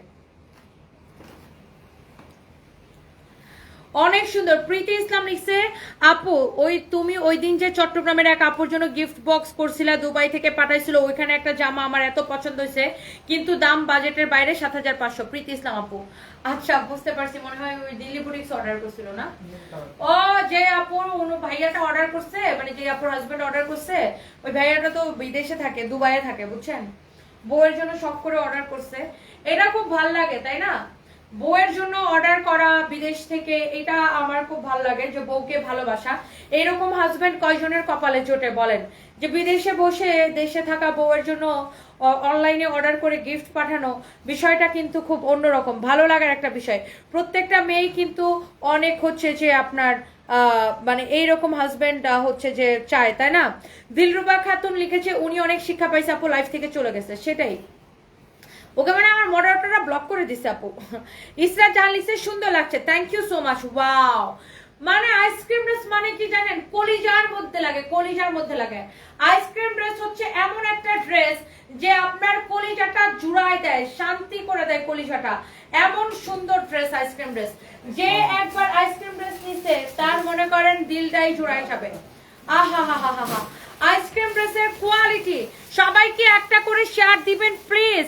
অনেক সুন্দর। প্রীতি ইসলাম লিখছে আপু ওই তুমি ওই দিন যে চট্টগ্রামের এক আপুর জন্য গিফট বক্স করছিলা, দুবাই থেকে পাঠাইছিল, ওইখানে একটা জামা আমার এত পছন্দ হয়েছে কিন্তু দাম বাজেটের বাইরে ৭৫০০। প্রীতি ইসলাম আপু, আচ্ছা বুঝতে পারছি, মনে হয় ওই দিল্লি বুটিক্স অর্ডার করছিল না? ও যে আপুর ভাইয়াটা অর্ডার করছে, মানে যে আপুর হাজবেন্ড অর্ডার করছে, ওই ভাইয়াটা তো বিদেশে থাকে, দুবাইয়ে থাকে, বুঝছেন? বউয়ের জন্য শখ করে অর্ডার করছে। এটা খুব ভাল লাগে তাই না? বউয়ের জন্য অর্ডার করা বিদেশ থেকে, এটা আমার খুব ভালো লাগে যে বউকে ভালোবাসা। এইরকম হাজবেন্ড কয়জনের কপালে জোটে বলেন, যে বিদেশে বসে দেশে থাকা বউয়ের জন্য অনলাইনে অর্ডার করে গিফট পাঠানো, বিষয়টা কিন্তু খুব অন্যরকম ভালো লাগার একটা বিষয়। প্রত্যেকটা মেয়েই কিন্তু অনেক হচ্ছে যে আপনার মানে এইরকম হাজবেন্ড হচ্ছে যে চায়, তাই না? দিলরুবা খাতুন লিখেছে উনি অনেক শিক্ষা পাইছে আপু, লাইফ থেকে চলে গেছে। সেটাই, ওকে মানে আমার মডারেটররা ব্লক করে দিছে আপু। ইসরাত জাহান লিখছে সুন্দর লাগছে, thank you so much. Wow, মানে আইসক্রিম ড্রেস মানে কি জানেন, কলিজার মধ্যে লাগে, কলিজার মধ্যে লাগে। আইসক্রিম ড্রেস হচ্ছে এমন একটা ড্রেস যে আপনার কলিজাটা জুড়ায় দেয়, শান্তি করে দেয় কলিজাটা। এমন সুন্দর ড্রেস আইসক্রিম ড্রেস, যে একবার আইসক্রিম ড্রেস নিছে তার মনে করেন দিলটাই জুড়ায় যাবে। আহা হা হা হা হা, আইসক্রিম ড্রেসের কোয়ালিটি। সবাইকে একটা করে শেয়ার দিবেন প্লিজ,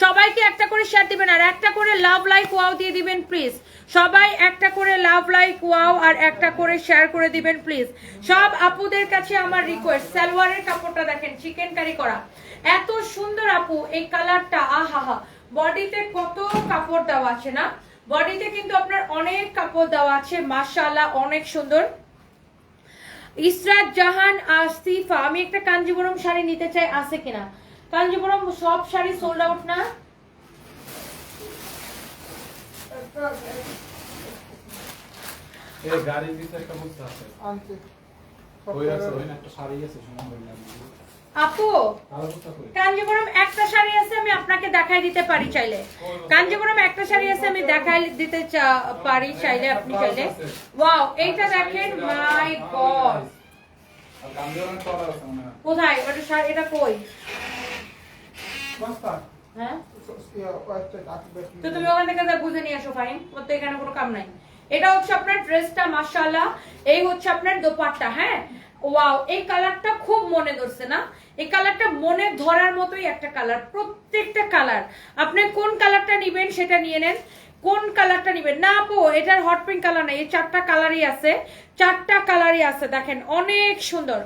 সবাইকে একটা করে শেয়ার দিবেন, আর একটা করে লাভ লাইক ওয়াও দিয়ে দিবেন প্লিজ। সবাই একটা করে লাভ লাইক ওয়াও আর একটা করে শেয়ার করে দিবেন প্লিজ। সব আপুদের কাছে আমার রিকোয়েস্ট, সালোয়ারের কাপড়টা দেখেন, চিকেন কারি করা, এত সুন্দর আপু। এই কালারটা আহা হা, বডিতে কত কাপড় দেওয়া আছে না, বডিতে কিন্তু আপনার অনেক কাপড় দেওয়া আছে, মাশাআল্লাহ অনেক সুন্দর। ইসরাত জাহান আসিফা, আমি একটা কাঞ্জিবরম শাড়ি নিতে চাই, আছে কিনা? কাঞ্জিবরম সব শাড়ি সোল্ড আউট না? এই গাড়ির ভিতরে একটা মুক্তা আছে আনতে ওই আছে, ওই একটা শাড়ি আছে শোনা হয় না আপু। কাঞ্জিবরম একটা শাড়ি আছে, আমি আপনাকে দেখাই দিতে পারি চাইলে। কাঞ্জিবরম একটা শাড়ি আছে, আমি দেখাই দিতে পারি চাইলে, আপনি চাইলে। ওয়াও, এইটা দেখেন, মাই গড, আর কাঞ্জিবরম করা আছে মনে হয়। কোথায় ওটা শাড়ি? এটা কই? হ্যাঁ, তো তুমি ওখান থেকে বুঝে নিয়ে আসো, ফাইন, ওর তো এখানে কোনো কাম নাই। এটা হচ্ছে আপনার ড্রেসটা, মাশাআল্লাহ। এই হচ্ছে আপনার দোপাট্টা। হ্যাঁ, ওয়াও, এই কালারটা খুব মনে ধরছে না? এই কালারটা মনে ধরার মতোই একটা কালার, প্রত্যেকটা কালার। আপনি কোন কালারটা নিবেন সেটা নিয়ে নেন, কোন কালারটা নিবেন না আপু। এটার হট পিঙ্ক কালার নাই, এই চারটা কালারই আছে, চারটা কালারই আছে। দেখেন অনেক সুন্দর,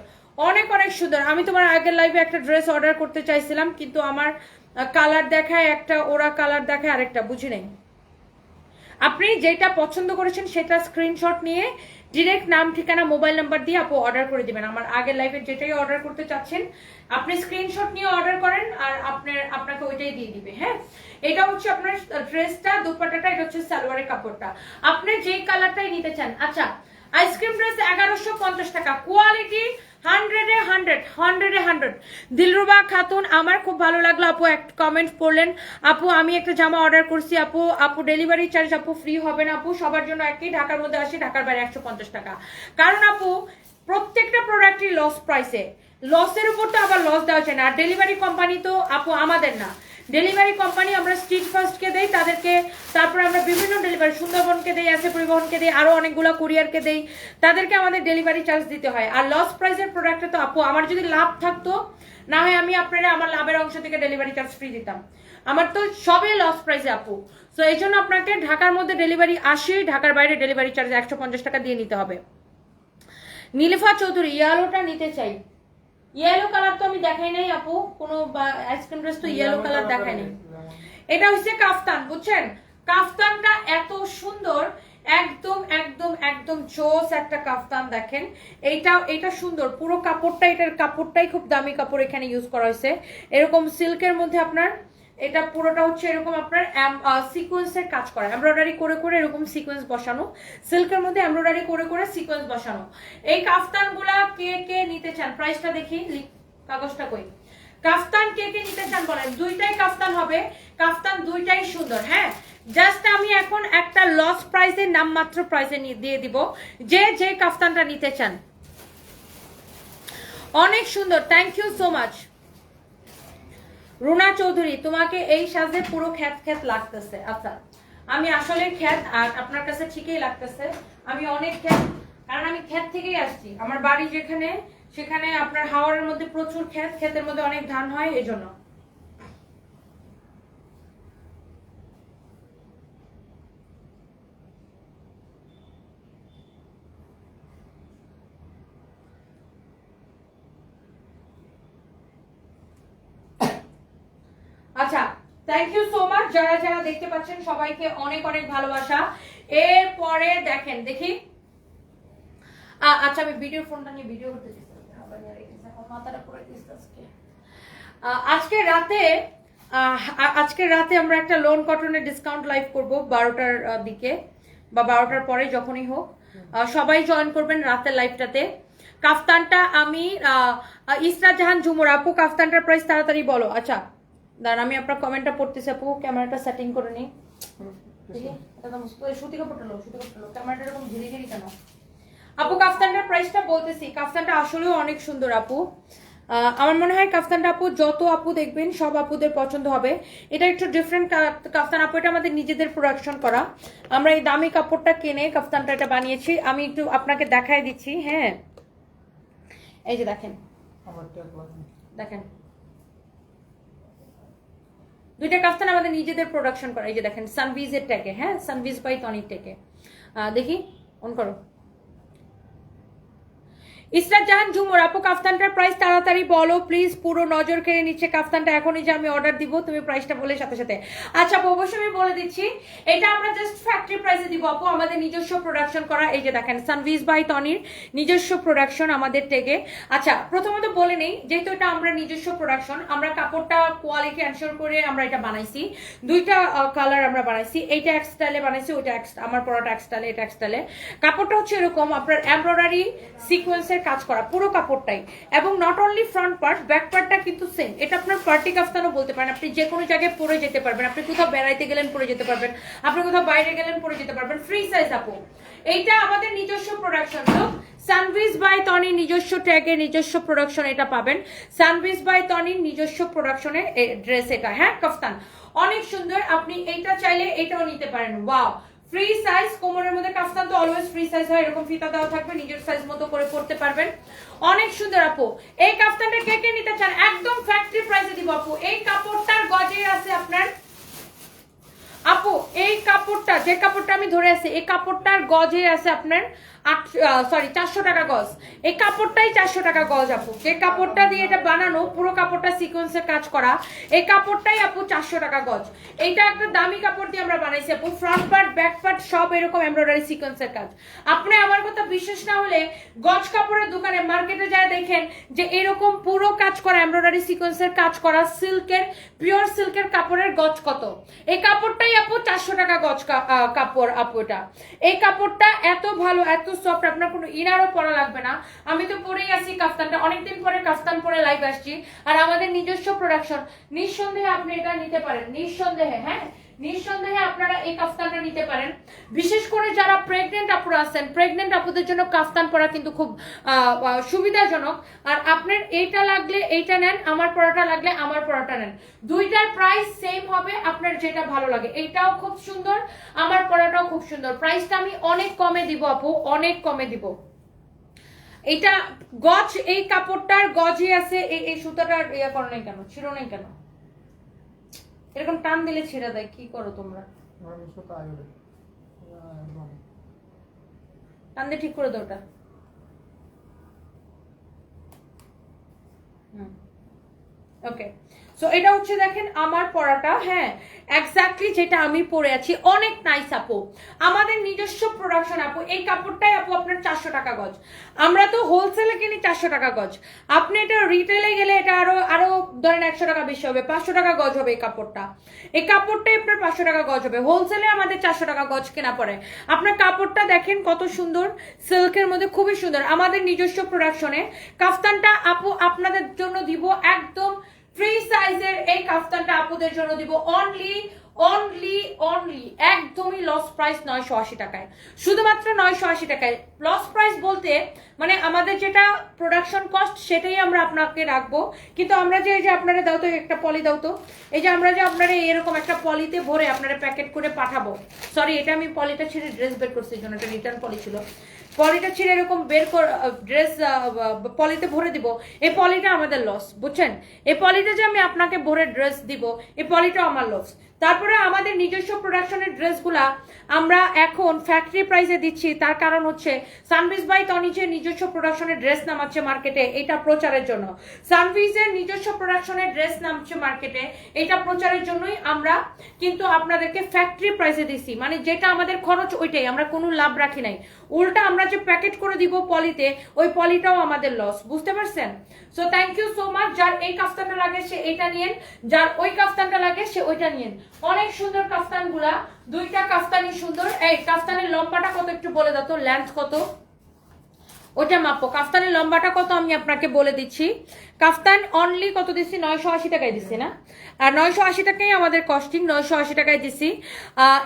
অনেক অনেক সুন্দর। আমি তোমার আগের লাইভে একটা ড্রেস অর্ডার করতে চাইছিলাম, কিন্তু আমার কালার দেখায় একটা, ওরা কালার দেখায় আরেকটা, বুঝি নাই। আপনি যেটা পছন্দ করেছেন সেটা স্ক্রিনশট নিয়ে ডিরেক্ট নাম ঠিকানা মোবাইল নাম্বার দিয়ে আপু অর্ডার করে দিবেন। আমার আগের লাইভে যেটাই অর্ডার করতে চাচ্ছেন আপনি স্ক্রিনশট নিয়ে অর্ডার করেন, আর আপনাকে ওইটাই দিয়ে দিবে। হ্যাঁ, এটা হচ্ছে আপনার ড্রেসটা, দুপাট্টাটা, এটা হচ্ছে সালোয়ারের কাপড়টা। আপনি যেই কালারটাই নিতে চান। আচ্ছা, আইসক্রিম ড্রেস 1150 টাকা, কোয়ালিটি 100-এ 100। দিলরুবা খাতুন, আমার খুব ভালো লাগলো আপু, এক কমেন্ট পড়লেন, আপু আমি একটা জামা অর্ডার করছি আপু ডেলিভারি চার্জ আপু ফ্রি হবে না আপু? সবার জন্য একই, ঢাকার মধ্যে আসি, ঢাকার বাইরে 150 টাকা। কারণ আপু প্রত্যেকটা প্রোডাক্টই লস প্রাইসে, লসের উপর তো আবার লস দেওয়া যায় না। আর ডেলিভারি কোম্পানি তো আপু আমাদের না, ডেলিভারি কোম্পানি আমরা স্ট্রিট ফার্স্টকে দেই, তাদেরকে, তারপরে আমরা বিভিন্ন ডেলিভারি, সুন্দরবনকে দেই, আছে পরিবহনকে দেই, আরো অনেকগুলো কুরিয়ারকে দেই, তাদেরকে আমাদের ডেলিভারি চার্জ দিতে হয়। আর লস প্রাইসের প্রোডাক্টে তো আপু আমার যদি লাভ থাকতো, না হয় আমি আপনারা আমার লাভের অংশ থেকে ডেলিভারি চার্জ ফ্রি দিতাম। আমার তো সবই লস প্রাইসে আপু। তো এই জন্য আপনাকে ঢাকার মধ্যে ডেলিভারি 80, ঢাকার বাইরে ডেলিভারি চার্জ 150 টাকা দিয়ে নিতে হবে। নীলিফা চৌধুরী, ইয়েলোটা নিতে চাই। ইয়েলো কালার তো আমি দেখাই নাই আপু, কোনো আইসক্রিম ড্রেস তো ইয়েলো কালার দেখাই নাই। এটা হচ্ছে কাফতান, বুঝছেন? কাফতানটা এত সুন্দর, একদম একদম একদম জোস একটা কাফতান। দেখেন এটা সুন্দর, পুরো কাপড়টা, এটার কাপড়টাই খুব দামি কাপড় এখানে ইউজ করা হয়েছে। এরকম সিল্কের মধ্যে আপনার এটা পুরোটা হচ্ছে এরকম আপনার সিকোয়েন্সের কাজ করা, এমব্রয়ডারি করে করে এরকম সিকোয়েন্স বসানো, সিল্কের মধ্যে এমব্রয়ডারি করে করে সিকোয়েন্স বসানো। এই কাফতানগুলা কে কে নিতে চান? প্রাইসটা দেখি, কাগজটা কই? কাফতান কে কে নিতে চান বলেন? দুইটাই কাফতান হবে, কাফতান দুইটাই সুন্দর। হ্যাঁ, জাস্ট আমি এখন একটা লস প্রাইসে, নামমাত্র প্রাইসে দিয়ে দিব, যে কাফতানটা নিতে চান। অনেক সুন্দর, thank you so much. Runa Chowdhury, তোমাকে এই সাজে পুরো খ্যাত খ্যাত লাগতেছে। আচ্ছা, আমি আসলে খ্যাত, আর আপনার কাছে ঠিকই লাগতেছে আমি অনেক খ্যাত, কারণ আমি খ্যাত থেকেই আসছি। আমার বাড়ি যেখানে, সেখানে আপনার হাওড়ের মধ্যে প্রচুর খ্যাত, ক্ষেতের মধ্যে অনেক ধান হয়, এজন্য। আচ্ছা, থ্যাংক ইউ সো মাচ যারা যারা দেখতে পাচ্ছেন, সবাইকে অনেক অনেক ভালোবাসা। এরপরে দেখেন, দেখি আচ্ছা আমি ভিডিও ফোনটা নিয়ে ভিডিও করতে মাথাটা পরে আজকে রাতে আমরা একটা লোন কটনের ডিসকাউন্ট লাইভ করব 12টার দিকে বা 12টার পরে যখনই হোক, সবাই জয়েন করবেন রাতের লাইভটাতে। কাফতানটা আমি ইসরা জাহান ঝুমুর আপু, কাফতানটার প্রাইস তাড়াতাড়ি বলো। আচ্ছা দাঁড়ান, আমি আপনার কমেন্টটা পড়তেছি আপু, ক্যামেরাটা সেটিং করে নিই। সুতি কাপড়টা লো, ক্যামেরাটা এরকম ধীরে ধীরে কেন? আপু কাফতানটার প্রাইসটা বলতেছি, কাফতানটা আসলেও অনেক সুন্দর আপু। আমার মনে হয় কাফতানটা আপু যত আপু দেখবেন সব আপুদের পছন্দ হবে। এটা একটু ডিফারেন্ট কাফতান আপু, এটা আমাদের নিজেদের প্রোডাকশন করা। আমরা এই দামি কাপড়টা কিনে কাফতানটা এটা বানিয়েছি। আমি একটু আপনাকে দেখাই দিচ্ছি। হ্যাঁ এই যে দেখেন, দেখেন দুইটা কাফতান আমাদের নিজেদের প্রোডাকশন করা। এই যে দেখেন সানভিজের ট্যাগে, হ্যাঁ সানভিজ বাই টনিক ট্যাগে। দেখি অন করো। ইসরাত জাহান ঝুমুর আপু, কাফতানটার প্রাইস তাড়াতাড়ি বলো প্লিজ, পুরো নজর কেড়ে নিচ্ছে কাফতানটা। এখনই যে আমি অর্ডার দিব, তুমি প্রাইসটা বলে সাথে সাথে। আচ্ছা আপু অবশ্যই আমি বলে দিচ্ছি, এটা আমরা জাস্ট ফ্যাক্টরি প্রাইসে দিব আপু, আমাদের নিজস্ব প্রোডাকশন করা। এই যে দেখেন সানভিজ বাই টনির নিজস্ব প্রোডাকশন আমাদের টেগে। আচ্ছা প্রথমত বলে নেই, যেহেতু এটা আমরা নিজস্ব প্রোডাকশন, আমরা কাপড়টা কোয়ালিটি এনশিওর করে আমরা এটা বানাইছি। দুইটা কালার আমরা বানাইছি, এইটা এক স্টাইলে বানাইছি, ওইটা আমার পরাটা এক স্টাইলে, এটা এক স্টাইলে। কাপড়টা হচ্ছে এরকম আপনার এমব্রয়ডারি সিকোয়েন্সের কাজ করা পুরো কাপড়টাই, এবং not only front part, back পার্টটা কিন্তু সেম। এটা আপনার পার্টি কাফতানও বলতে পারেন, আপনি যে কোনো জায়গায় পরে যেতে পারবেন, আপনি কোথাও বেড়াইতে গেলেন পরে যেতে পারবেন, আপনি কোথাও বাইরে গেলেন পরে যেতে পারবেন, ফ্রি সাইজ আপু। এইটা আমাদের নিজস্ব প্রোডাকশন, তো সানভিজ বাই টনি নিজস্ব ট্যাগে নিজস্ব প্রোডাকশন এটা পাবেন। সানভিজ বাই টনির নিজস্ব প্রোডাকশনের ড্রেস এটা, হ্যাঁ কাফতান অনেক সুন্দর। আপনি এইটা চাইলে এটাও নিতে পারেন। ওয়াও, ফ্রি সাইজ, কোমরের মধ্যে কাফতান তো অলওয়েজ ফ্রি সাইজ হয়, এরকম ফিতা দেওয়া থাকবে, নিজের সাইজ মতো করে পড়তে পারবেন। অনেক সুন্দর আপু। এই কাফতানটা কে কে নিতে চান একদম ফ্যাক্টরি প্রাইসে দিব আপু। এই কাপড়টার গজে আছে আপনার আপু, এই কাপড়টা যে কাপড়টা আমি ধরে আছি, এই কাপড়টার গজে আছে আপনার 400 টাকা গজ। এই কাপড়টাই 400 টাকা গজ আপু। যে কাপড়টা দিয়ে এটা বানানো, পুরো কাপড়টা সিকোয়েন্সের কাজ করা, এই কাপড়টাই আপু 400 টাকা গজ। এইটা একটা দামি কাপড় দিয়ে আমরা বানাইছি আপু, ফ্রন্ট পার্ট ব্যাক পার্ট সব এরকম এমব্রয়ডারি সিকোয়েন্সের কাজ। আপনি আমার কথা বিশ্বাস না হলে গজ কাপড়ের দোকানে মার্কেটে যায় দেখেন যে এরকম পুরো কাজ করা এমব্রয়ডারি সিকোয়েন্সের কাজ করা সিল্কের, পিওর সিল্কের কাপড়ের গজ কত। এই কাপড়টাই আপু 400 টাকা গজ কাপড় আপু। এটা এই কাপড়টা এত ভালো, এত সফট, আপনার কোনো ইনারও পরা লাগবে না। আমি তো পরেই আছি কাফতানটা, অনেকদিন পরে কাফতান পরে লাইভ আসছি, আর আমাদের নিজস্ব প্রোডাকশন। নিঃসন্দেহে আপনি এটা নিতে পারেন, নিঃসন্দেহে, হ্যাঁ নিঃসন্দেহে আপনারা এই কাফতানটা নিতে পারেন। বিশেষ করে যারা প্রেগনেন্ট আপুরা আছেন, প্রেগনেন্ট আপুদের জন্য কাফতান পরা কিন্তু খুব সুবিধাজনক। আর আপনার এইটা লাগলে এইটা নেন, আমার পরাটা লাগলে আমার পরাটা নেন, দুইটার প্রাইস সেম হবে, আপনার যেটা ভালো লাগে। এইটাও খুব সুন্দর, আমার পরাটাও খুব সুন্দর। প্রাইসটা আমি অনেক কমে দিব আপু, অনেক কমে দিব। এটা গজ, এই কাপড়টার গজে আছে। এই সুতাটার ইয়া করো নাই কেন, ছিড়ো নাই কেন? এরকম টান দিলে ছিঁড়ে দেয়, কি করো তোমরা? টান দিয়ে ঠিক করে দাও ওটা। ওকে, সো এটা হচ্ছে দেখেন আমার পরাটা, হ্যাঁ এক্স্যাক্টলি যেটা আমি পরে আছি, অনেক নাইস আপু, আমাদের নিজস্ব প্রোডাকশন আপু। এই কাপড়টাই আপু আপনার 400 টাকা গজ। আমরা তো হোলসেলে কিনি 400 টাকা গজ, আপনি এটা রিটেলে গেলে এটা আরো ধরেন 100 টাকা বেশি হবে, 500 টাকা গজ হবে এই কাপড়টা। এই কাপড়টাই আপনার 500 টাকা গজ হবে, হোলসেলে আমাদের 400 টাকা গজ কেনা পড়ে। আপনার কাপড়টা দেখেন কত সুন্দর, সিল্কের মধ্যে খুবই সুন্দর, আমাদের নিজস্ব প্রোডাকশনে। কাফতানটা আপু আপনাদের জন্য দিব একদম ফ্রি সাইজের, এই কাফতানটা আপুদের জন্য দিব অনলি অনলি একদমই লস প্রাইস 980 টাকায়, শুধুমাত্র 980 টাকায়। লস প্রাইস বলতে মানে আমাদের যেটা প্রোডাকশন কস্ট সেটাই আমরা আপনাকে রাখবো, কিন্তু আমরা যে এই যে আপনারা দাও তো একটা পলি দাও তো, এই যে আমরা যে আপনারা এরকম একটা পলিতে ভরে আপনারা প্যাকেট করে পাঠাবো, সরি এটা আমি পলিটা ছিঁড়ে ড্রেস বের করছি, জন্য এটা রিটার্ন পলি ছিল, পলিটা ছিঁড়ে এরকম বের করে ড্রেস পলিতে ভরে দিব, এই পলিটা আমাদের লস, বুঝছেন? এই পলিটা যে আমি আপনাকে ভরে ড্রেস দিব, এই পলিটা আমার লস। তারপরে আমাদের নিজস্ব প্রোডাকশনের ড্রেসগুলা আমরা এখন ফ্যাক্টরি প্রাইসে দিচ্ছি, তার কারণ হচ্ছে সানভিজ বাই তনিজের নিজস্ব প্রোডাকশনের ড্রেস নামাচ্ছে মার্কেটে, এটা প্রচারের জন্য। সানভিজের নিজস্ব প্রোডাকশনের ড্রেস নামছে মার্কেটে, এটা প্রচারের জন্যই আমরা কিন্তু আপনাদেরকে ফ্যাক্টরি প্রাইসে দিচ্ছি, মানে যেটা আমাদের খরচ ওইটাই, আমরা কোনো লাভ রাখি নাই। উল্টা আমরা যে প্যাকেট করে দিব পলিতে, ওই পলিটাও আমাদের লস, বুঝতে পারছেন? So thank you so much. যার এই কাফতানটা লাগে সে এটা নিয়েন, যার ওই কাফতানটা লাগে সে ওইটা নিয়েন। অনেক সুন্দর কাফতানগুলা, দুইটা কাফতানই সুন্দর। এই কাফতানের লম্বাটা কত একটু বলে দাও তো, লেন্থ কত ওটা মাপো। কাফতানের লম্বাটা কত আমি আপনাকে বলে দিচ্ছি। কাফতান অনলি কত দিচ্ছি? 980 টাকায় দিচ্ছি না, আর 980 টাকাই আমাদের কস্টিং, 980 টাকায় দিচ্ছি।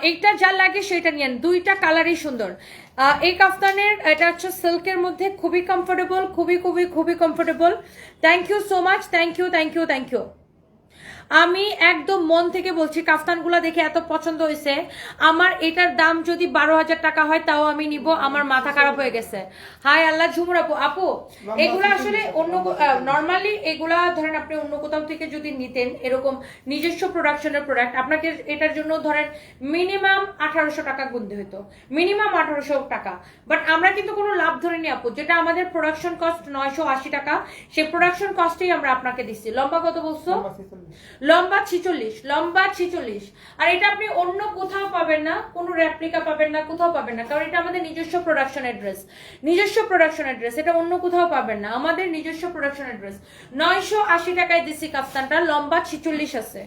এইটা যা লাগে সেটা নিয়েন, দুইটা কালারই সুন্দর। এই কাফতানের এটা হচ্ছে সিল্কের মধ্যে, খুবই কমফোর্টেবল, খুবই comfortable. Thank you so much, thank you. আমি একদম মন থেকে বলছি, কাফতানগুলো দেখে এত পছন্দ হয়েছে আমার, এটার দাম যদি 12,000 টাকা হয় তাও আমি নিব, আমার মাথা খারাপ হয়ে গেছে। হাই আল্লাহ, ঝুমুর আপু এগুলো আসলে অন্য নর্মালি এগুলা ধরেন আপনি অন্য কোথাও থেকে যদি নিতেন এরকম নিজস্ব প্রোডাকশনের প্রোডাক্ট, আপনাকে এটার জন্য ধরেন মিনিমাম 1800 টাকা গুনতে হতো, মিনিমাম 1800 টাকা। বাট আমরা কিন্তু কোনো লাভ ধরিনি আপু, যেটা আমাদের প্রোডাকশন কস্ট 980 টাকা, সেই প্রোডাকশন কস্টেই আমরা আপনাকে দিচ্ছি। লম্বা কত বলছো? লম্বা 46, আর এটা আপনি অন্য কোথাও পাবেন না, কোনো রেপ্লিকা পাবেন না, কোথাও পাবেন না, কারণ এটা আমাদের নিজস্ব প্রোডাকশনের ড্রেস, এটা অন্য কোথাও পাবেন না, আমাদের নিজস্ব প্রোডাকশনের ড্রেস। 980 টাকায় দিছি কাফতানটা, লম্বা 46 আছে।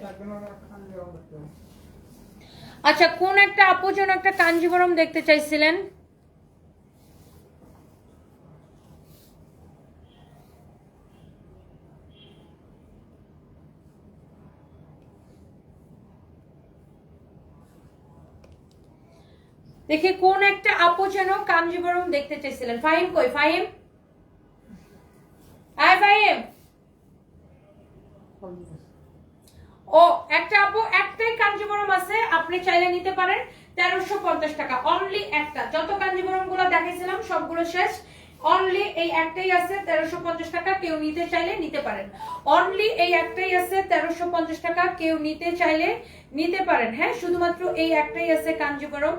আচ্ছা, কোন একটা আপু যেন একটা কাঞ্জিবরম দেখতে চাইছিলেন, দেখি কোন একটা আপু যেন কাঞ্জিবরম দেখতে চাইছিলেন। ফাহিম কই? ফাহিম, আয় ফাহিম। ও একটা আপু, একটাই কাঞ্জিবরম আছে, আপনি চাইলে নিতে পারেন, 1350 টাকা অনলি একটা। যত কাঞ্জিবরম গুলো দেখাইছিলাম সবগুলো শেষ, অনলি এই একটাই আছে 1350 টাকা, কেউ নিতে চাইলে নিতে পারেন। অনলি এই একটাই আছে 1350 টাকা, কেউ নিতে চাইলে নিতে পারেন। হ্যাঁ, শুধুমাত্র এই একটাই আছে কাঞ্জিবরম,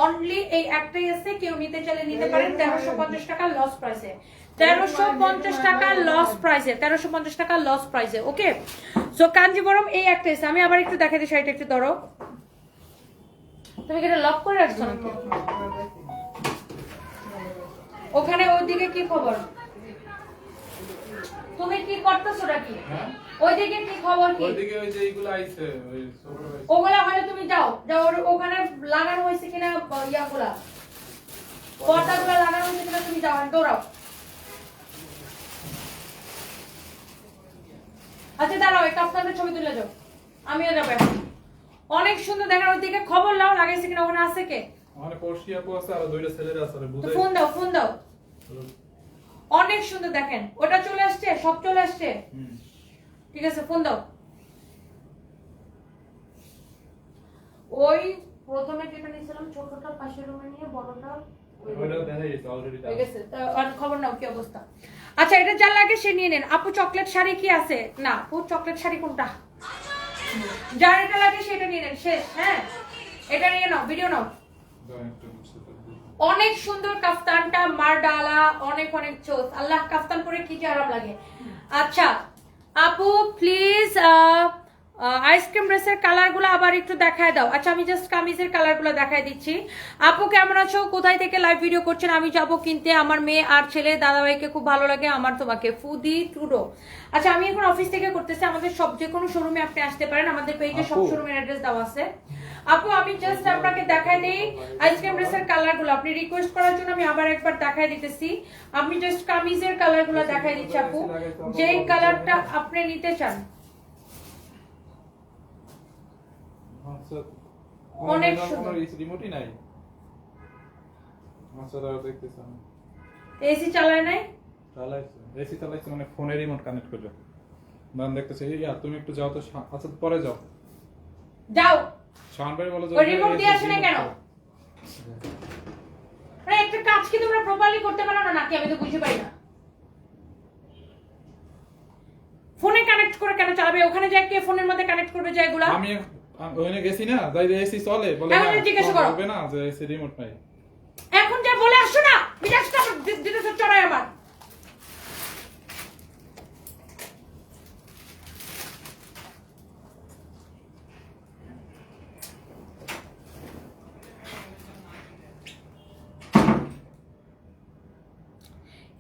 অনলি এই একটাই আছে, কেউ নিতে চাইলে নিতে পারেন 1350 টাকা লস প্রাইসে, 1350 টাকা লস প্রাইসে, 1350 টাকা লস প্রাইসে। ওকে, সো কাঞ্জিবরম এই একটা আছে। আমি আবার একটু দেখাই দিই, শাড়িটা একটু ধরো। তুমি কি এটা লক করে রাখছো নাকি? ওখানে ওইদিকে কি খবর? তুমি কি করতেছো নাকি? ওইদিকে কি খবর? কি ওইদিকে ওই যে এইগুলো আইছে, ওই ওগুলা হলে তুমি যাও ওখানে লাগানো হয়েছে কিনা, ইয়াগুলা পর্দাগুলা লাগানো হয়েছে কিনা তুমি যাও, দৌড়াও। আচ্ছা দাঁড়াও, এই কাফতানের ছবি তুলে যাও, আমিও যাবো এখন। অনেক সুন্দর দেখেন, ওইদিকে খবর লাও লাগাইছে কিনা, ওখানে আছে কে? আমার কোর্সিয়া পোস্ট আর দুইটা ছেলের আছে, বুঝাই। ফোন দাও। অনেক সুন্দর দেখেন, ওটা চলে আসছে, সব চলে আসছে। ঠিক আছে, ফোন দাও। ওই প্রথমে যেটা নিয়েছিলাম ছোটটা পাশের রুমে নিয়ে, বড়টা ওইটা দেখাই দিয়েছে অলরেডি। ঠিক আছে, খবর নাও কি অবস্থা। আচ্ছা, এটা যা লাগে সে নিয়ে নেন। আপু চকলেট শাড়ি কি আছে? না আপু, চকলেট শাড়ি কোনটা? যার এটা লাগে সেটা নিয়ে নেন, শেষ। হ্যাঁ, এটা নিয়ে নাও, ভিডিও নাও। অনেক সুন্দর কাফতানটা, মারডালা, অনেক চোস। আল্লাহ, কাফতান পরে কি যে আরাম লাগে। আচ্ছা আপু প্লিজ আইসক্রিম ড্রেসের কালারগুলো আবার একটু দেখায় দাও। আচ্ছা, আমি জাস্ট কামিজের কালারগুলো দেখায় দিচ্ছি। আপু কেমন আছো? কোথায় থেকে লাইভ ভিডিও করছেন? আমি যাব কিনতে, আমার মেয়ে আর ছেলে দাদাভাইকে খুব ভালো লাগে, আমার তোমাকে ফুদি টুডো। আচ্ছা, আমি এখন অফিস থেকে করতেছি, আমাদের সব যে কোনো শোরুমে আপনি আসতে পারেন, আমাদের পেজে সব শোরুমের অ্যাড্রেস দেওয়া আছে। আপু আমি জাস্ট আপনাকে দেখাই দেই আইসক্রিম ড্রেসের কালারগুলো, আপনি রিকোয়েস্ট করার জন্য আমি আবার একবার দেখাই দিতেছি। আমি জাস্ট কামিজের কালারগুলো দেখাই দিচ্ছি আপু, যেই কালারটা আপনি নিতে চান। অনেক কোনো সুন্দর। রিমোটই নাই। আচ্ছা দাও দেখতেছি আমি। এসি চালায় নাই? চালাইছে। এসি চালাইছে মানে ফোনে রিমোট কানেক্ট করবে। মান দেখতেছি ইয়া তুমি একটু যাও তো আচ্ছা পরে যাও। যাও। শাওন ভাই বলো যে ওই রিমোট দিয়ে আসে না কেন? আরে একটা কাজ কি তোমরা প্রপারলি করতে পারো না নাকি আমি তো বুঝতে পারি না। ফোনে কানেক্ট করে কেন চালাবে? ওখানে যায় কে ফোনের মধ্যে কানেক্ট করবে যায় এগুলা? আমি ওখানে গেছি না, যাই এসি চলে বলে এখন জিজ্ঞাসা করো। হবে না যে এসি রিমোট নাই। এখন যা বলে আসো না, বিকাশটা দিতেছ চড়াই আমার।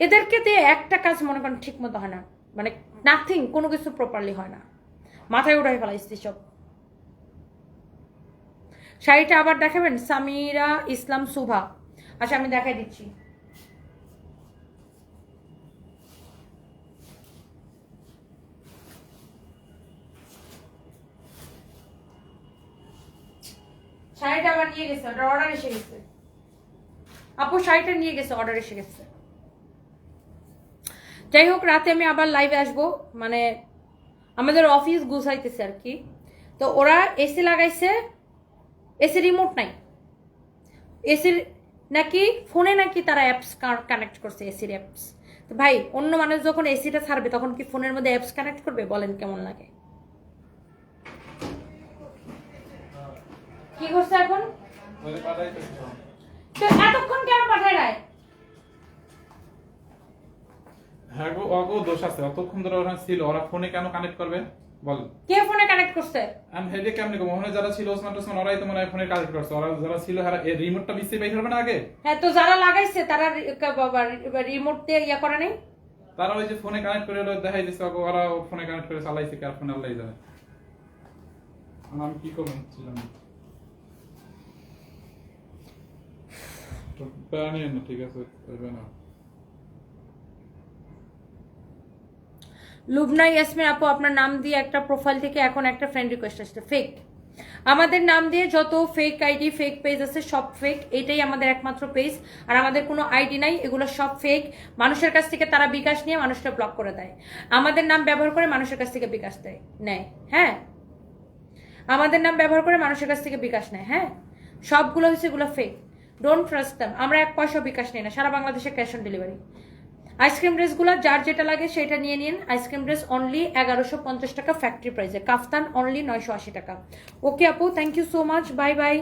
এদেরকে দিয়ে একটা কাজ মনে করেন ঠিক মতো হয় না, মানে নাথিং, কোনো কিছু প্রপারলি হয় না, মাথায় উঠাই ফেলাইছি সব। শাড়িটা আবার দেখাবেন? সামিরা ইসলাম সুভা। আচ্ছা আমি দেখাই দিচ্ছি। শাড়িটা আবার নিয়ে গেছে, অর্ডার এসে গেছে। আপু শাড়িটা নিয়ে গেছে, অর্ডার এসে গেছে। যাই হোক, রাতে আমি আবার লাইভে আসবো, মানে আমাদের অফিস গুছাইতেছে আর কি। তো ওরা এসি লাগাইছে, এসি রিমোট নাই, এসির নাকি ফোনে নাকি তারা অ্যাপস কানেক্ট করছে, এসির অ্যাপস। তো ভাই অন্য মানুষ যখন এসিটা ছাড়বে তখন কি ফোনের মধ্যে অ্যাপস কানেক্ট করবে? বলেন কেমন লাগে? কি করছে এখন? ওই পাঠাইতেছি। তো এতক্ষণ কেন পাঠায় নাই? হ্যাঁ গো, অগো দোষ আছে, অতক্ষণ ধরে ওরা ছিল, ওরা ফোনে কেন কানেক্ট করবে বল? কে ফোনে কানেক্ট করছে? আমি হেডে কেমনে কম, ওখানে যারা ছিল ওসমান টোসমান ওরাই তো মনে হয় ফোনে কানেক্ট করছে, ওরা যারা ছিল হ্যাঁ এই রিমোটটা বিসি বাইর হবে না আগে। হ্যাঁ, তো যারা লাগাইছে তারা রিমোট দিয়ে ইয়া করে নাই? তারা ওই যে ফোনে কানেক্ট করে দেখাই দিচ্ছে, ওরা ফোনে কানেক্ট করে চালাইছে, কার ফোনে আল্লাহই জানে। আমি কি করব ছিলাম তো প্যারা নিয়ে না, ঠিক আছে করবে না। লুবনা ইয়াসমিন আপু, আপনার নাম দিয়ে একটা প্রোফাইল থেকে এখন একটা ফ্রেন্ড রিকোয়েস্ট আসছে, ফেক। আমাদের নাম দিয়ে যত ফেক আইডি ফেক পেজ আছে সব ফেক, এটাই আমাদের একমাত্র পেজ, আর আমাদের কোনো আইডি নাই, এগুলো সব ফেক। মানুষের কাছ থেকে তারা বিকাশ নিয়ে মানুষটা ব্লক করে দেয়, আমাদের নাম ব্যবহার করে মানুষের কাছ থেকে বিকাশ নেয়। হ্যাঁ, আমাদের নাম ব্যবহার করে মানুষের কাছ থেকে বিকাশ নেয়। হ্যাঁ, সবগুলো হচ্ছে এগুলো ফেক, ডোন্ট ট্রাস্ট দেম। আমরা 1 পয়সা বিকাশ নিই না, সারা বাংলাদেশে ক্যাশ অন ডেলিভারি। আইসক্রিম ড্রেসগুলো যার যেটা লাগে সেটা নিয়ে নিন। আইসক্রিম ড্রেস অনলি 1150 টাকা ফ্যাক্টরি প্রাইসে, কাফতান অনলি 980 টাকা। ওকে আপু, thank you so much, bye by.